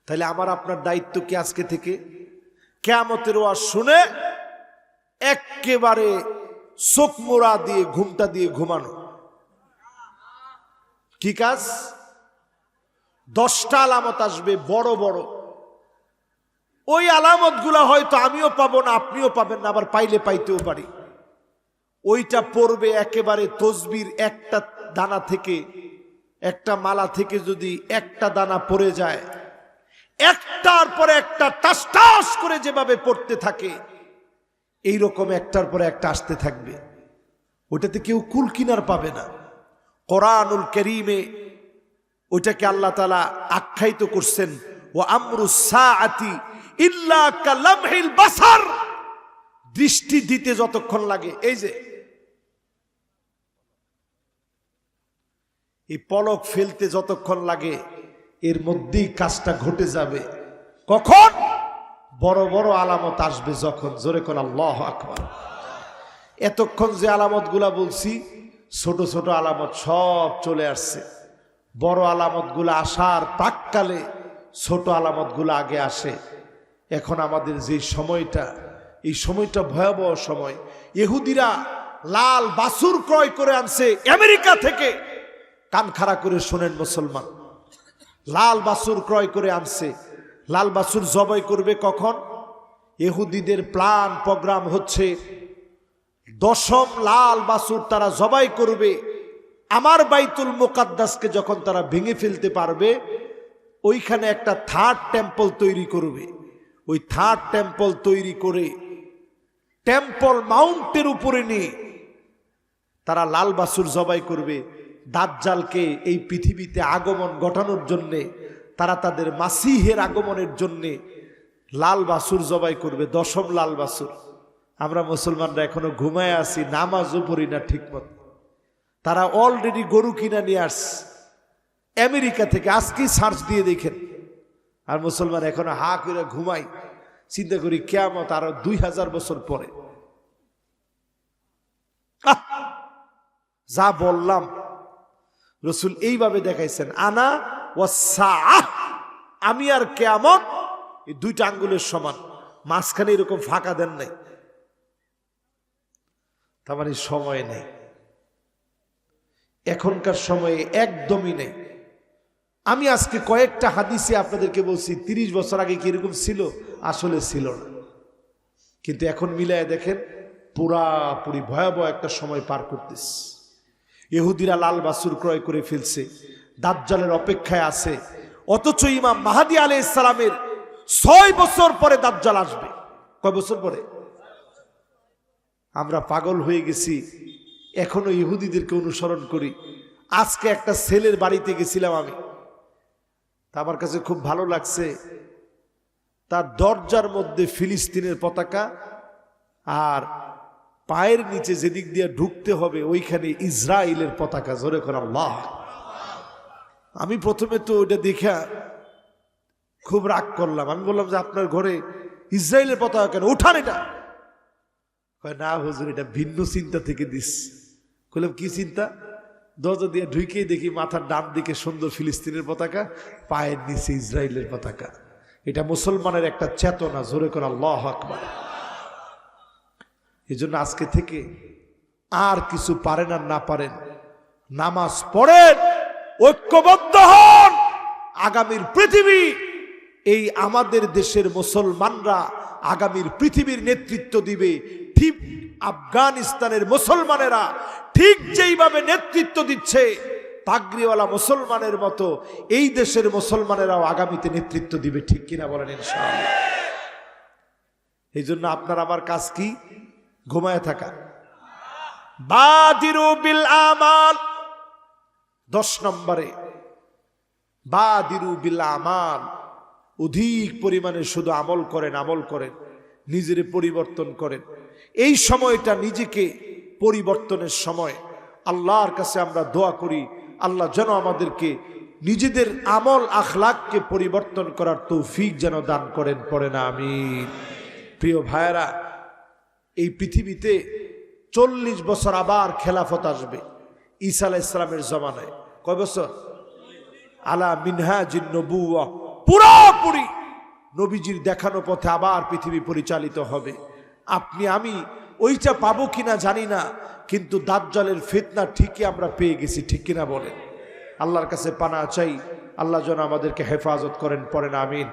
তাহলে আমার আপনার দায়িত্ব কি আজকে থেকে কিয়ামতের ওয়াজ শুনে একেবারে চোখ মোড়া দিয়ে ঘুমটা দিয়ে ঘুমানো? কি কাজ? 10টা আলামত আসবে বড় বড়, ওই আলামত গুলা হয়তো আমিও পাবো না, আপনিও পাবেন না, আবার পাইলে পাইতেও পারি। ওইটা পড়বে একেবারে তসবির একটা দানা থেকে, একটা মালা থেকে যদি একটা দানা পড়ে যায়, একটার পরে একটা টাস টাস করে যেভাবে পড়তে থাকে, এইরকম একটার পরে একটা আসতে থাকবে। ওইটাতে কেউ কুল কিনার পাবে না। কোরআনুল কারীমে ওইটাকে আল্লাহ তাআলা আখ্যায়িত করছেন, ওয়া আমরুস সাআতি ইল্লা কালামহিল বাসার। দৃষ্টি দিতে যতক্ষণ লাগে, এই যে এই পলক ফেলতে যতক্ষণ লাগে, এর মধ্যেই কাজটা ঘটে যাবে। কখন? বড় বড় আলামত আসবে যখন। জোরে কোন আল্লাহু আকবার। এতক্ষণ যে আলামতগুলা বলছি, ছোট ছোট আলামত সব চলে আসছে। বড় আলামতগুলো আসার প্রাককালে ছোট আলামতগুলো আগে আসে। এখন আমাদের যে সময়টা, এই সময়টা ভয়াবহ সময়। ইহুদিরা লাল বাছুর ক্রয় করে আনছে আমেরিকা থেকে। কান খাড়া করে শোনেন মুসলমান, লাল বাছুর ক্রয় করে আনছে। লাল বাছুর জবাই করবে কখন? ইহুদিদের প্ল্যান প্রোগ্রাম হচ্ছে 10ম লাল বাছুর তারা জবাই করবে। আমার বাইতুল মুকাদ্দাসকে যখন তারা ভেঙে ফেলতে পারবে, ওইখানে একটা 3rd টেম্পল তৈরি করবে। ওই 3rd টেম্পল তৈরি করে টেম্পল মাউন্টের উপরে নিয়ে তারা লাল বাছুর জবাই করবে। দাজ্জালকে এই পৃথিবীতে আগমন ঘটানোর জন্যে, তারা তাদের মাসিহের আগমনের জন্যে লাল বাছুর জবাই করবে, 10ম লাল বাছুর। আমরা মুসলমানরা এখনো ঘুমায় আছি, নামাজও পড়ি না ঠিক মতো। তারা অলরেডি গরু কিনা নিয়ে আসছে আমেরিকা থেকে, আজকেই সার্চ দিয়ে দেখেন। আর মুসলমান এখনো হা করে ঘুমাই, চিন্তা করি কিয়ামত আরো 2000 বছর পরে। যা বললাম রসুল এইভাবে দেখাইছেন, আনা ওয়াসসাআহ, আমি আর কিয়ামত এই 2টা আঙ্গুলের সমান, মাঝখানে এরকম ফাঁকা দেন নাই। তার মানে সময় নেই, এখনকার সময়ে একদমই নেই। আমি আজকে কয়েকটা হাদিসে আপনাদেরকে বলছি 30 বছর আগে কি এরকম ছিল? আসলে ছিল না। কিন্তু এখন মিলায় দেখেন, পুরাপুরি ভয়াবহ একটা সময় পার করতেছে। ইহুদিরা লাল বাছুর ক্রয় করে ফেলছে, দাজ্জালের অপেক্ষায় আছে। অথচ ইমাম মাহদী আলাইহিস সালামের 6 বছর পরে দাজ্জাল আসবে। কয় বছর পরে? আমরা পাগল হয়ে গেছি, এখনো ইহুদিদেরকে অনুসরণ করি। আজকে একটা ছেলের বাড়িতে গেছিলাম আমি, তা আমার কাছে খুব ভালো লাগছে। তার দরজার মধ্যে ফিলিস্তিনের পতাকা, আর পায়ের নিচে যেদিক দিয়ে ঢুকতে হবে ওইখানে ইসরায়েলের পতাকা। জোরে করে আল্লাহ। আমি প্রথমে তো ওইটা দেখা খুব রাগ করলাম। আমি বললাম যে আপনার ঘরে ইসরায়েলের পতাকা কেন? উঠান এটা। না হুজুর, এটা ভিন্ন চিন্তা থেকে দিস। বললাম কি চিন্তা? দরজা দিয়ে ঢুকেই দেখি মাথার ডান দিকে সুন্দর ফিলিস্তিনের পতাকা, পায়ের নিচে ইসরায়েলের পতাকা। এটা মুসলমানের একটা চেতনা। জোরে করে আল্লাহু আকবার। এই জন্য আজকে থেকে আর কিছু পারেন আর না পারেন, নামাজ পড়েন, ঐক্যবদ্ধ হন। আগামীর পৃথিবী, এই আমাদের দেশের মুসলমানরা আগামীর পৃথিবীর নেতৃত্ব দিবে। ঠিক আফগানিস্তানের মুসলমানেরা ঠিক যেইভাবে নেতৃত্ব দিচ্ছে পাগড়িওয়ালা মুসলমানের মতো, এই দেশের মুসলমানেরাও আগামীতে নেতৃত্ব দিবে। ঠিক কিনা বলেন ইনশাআল্লাহ? এই জন্য আপনার আমার কাজ কি? ঘুমায় থাকা। বাদিরু বিল আমাল, 10 নম্বরে বাদিরু বিল আমাল, অধিক পরিমাণে শুধু আমল করেন, আমল করেন, নিজের পরিবর্তন করেন। এই সময়টা নিজেকে পরিবর্তনের সময়। আল্লাহর কাছে আমরা দোয়া করি, আল্লাহ যেন আমাদেরকে নিজেদের আমল আখলাককে পরিবর্তন করার তৌফিক যেন দান করেন। পড়েন আমিন। প্রিয় ভাইয়েরা, এই পৃথিবীতে 40 বছর আবার খেলাফত আসবে ঈসা আলাইহিস সালামের জমানায়। কয় বছর? আলা মিনহাজিন নবুওয়া, পুরোপুরি নবীজির দেখানো পথে আবার পৃথিবী পরিচালিত হবে। আপনি আমি ওইটা পাবো কিনা জানি না, কিন্তু দাজ্জালের ফিতনা ঠিকই আমরা পেয়ে গেছি। ঠিক কিনা বলেন? আল্লাহর কাছে পানা চাই, আল্লাহ যেন আমাদেরকে হেফাজত করেন। পড়েন আমিন।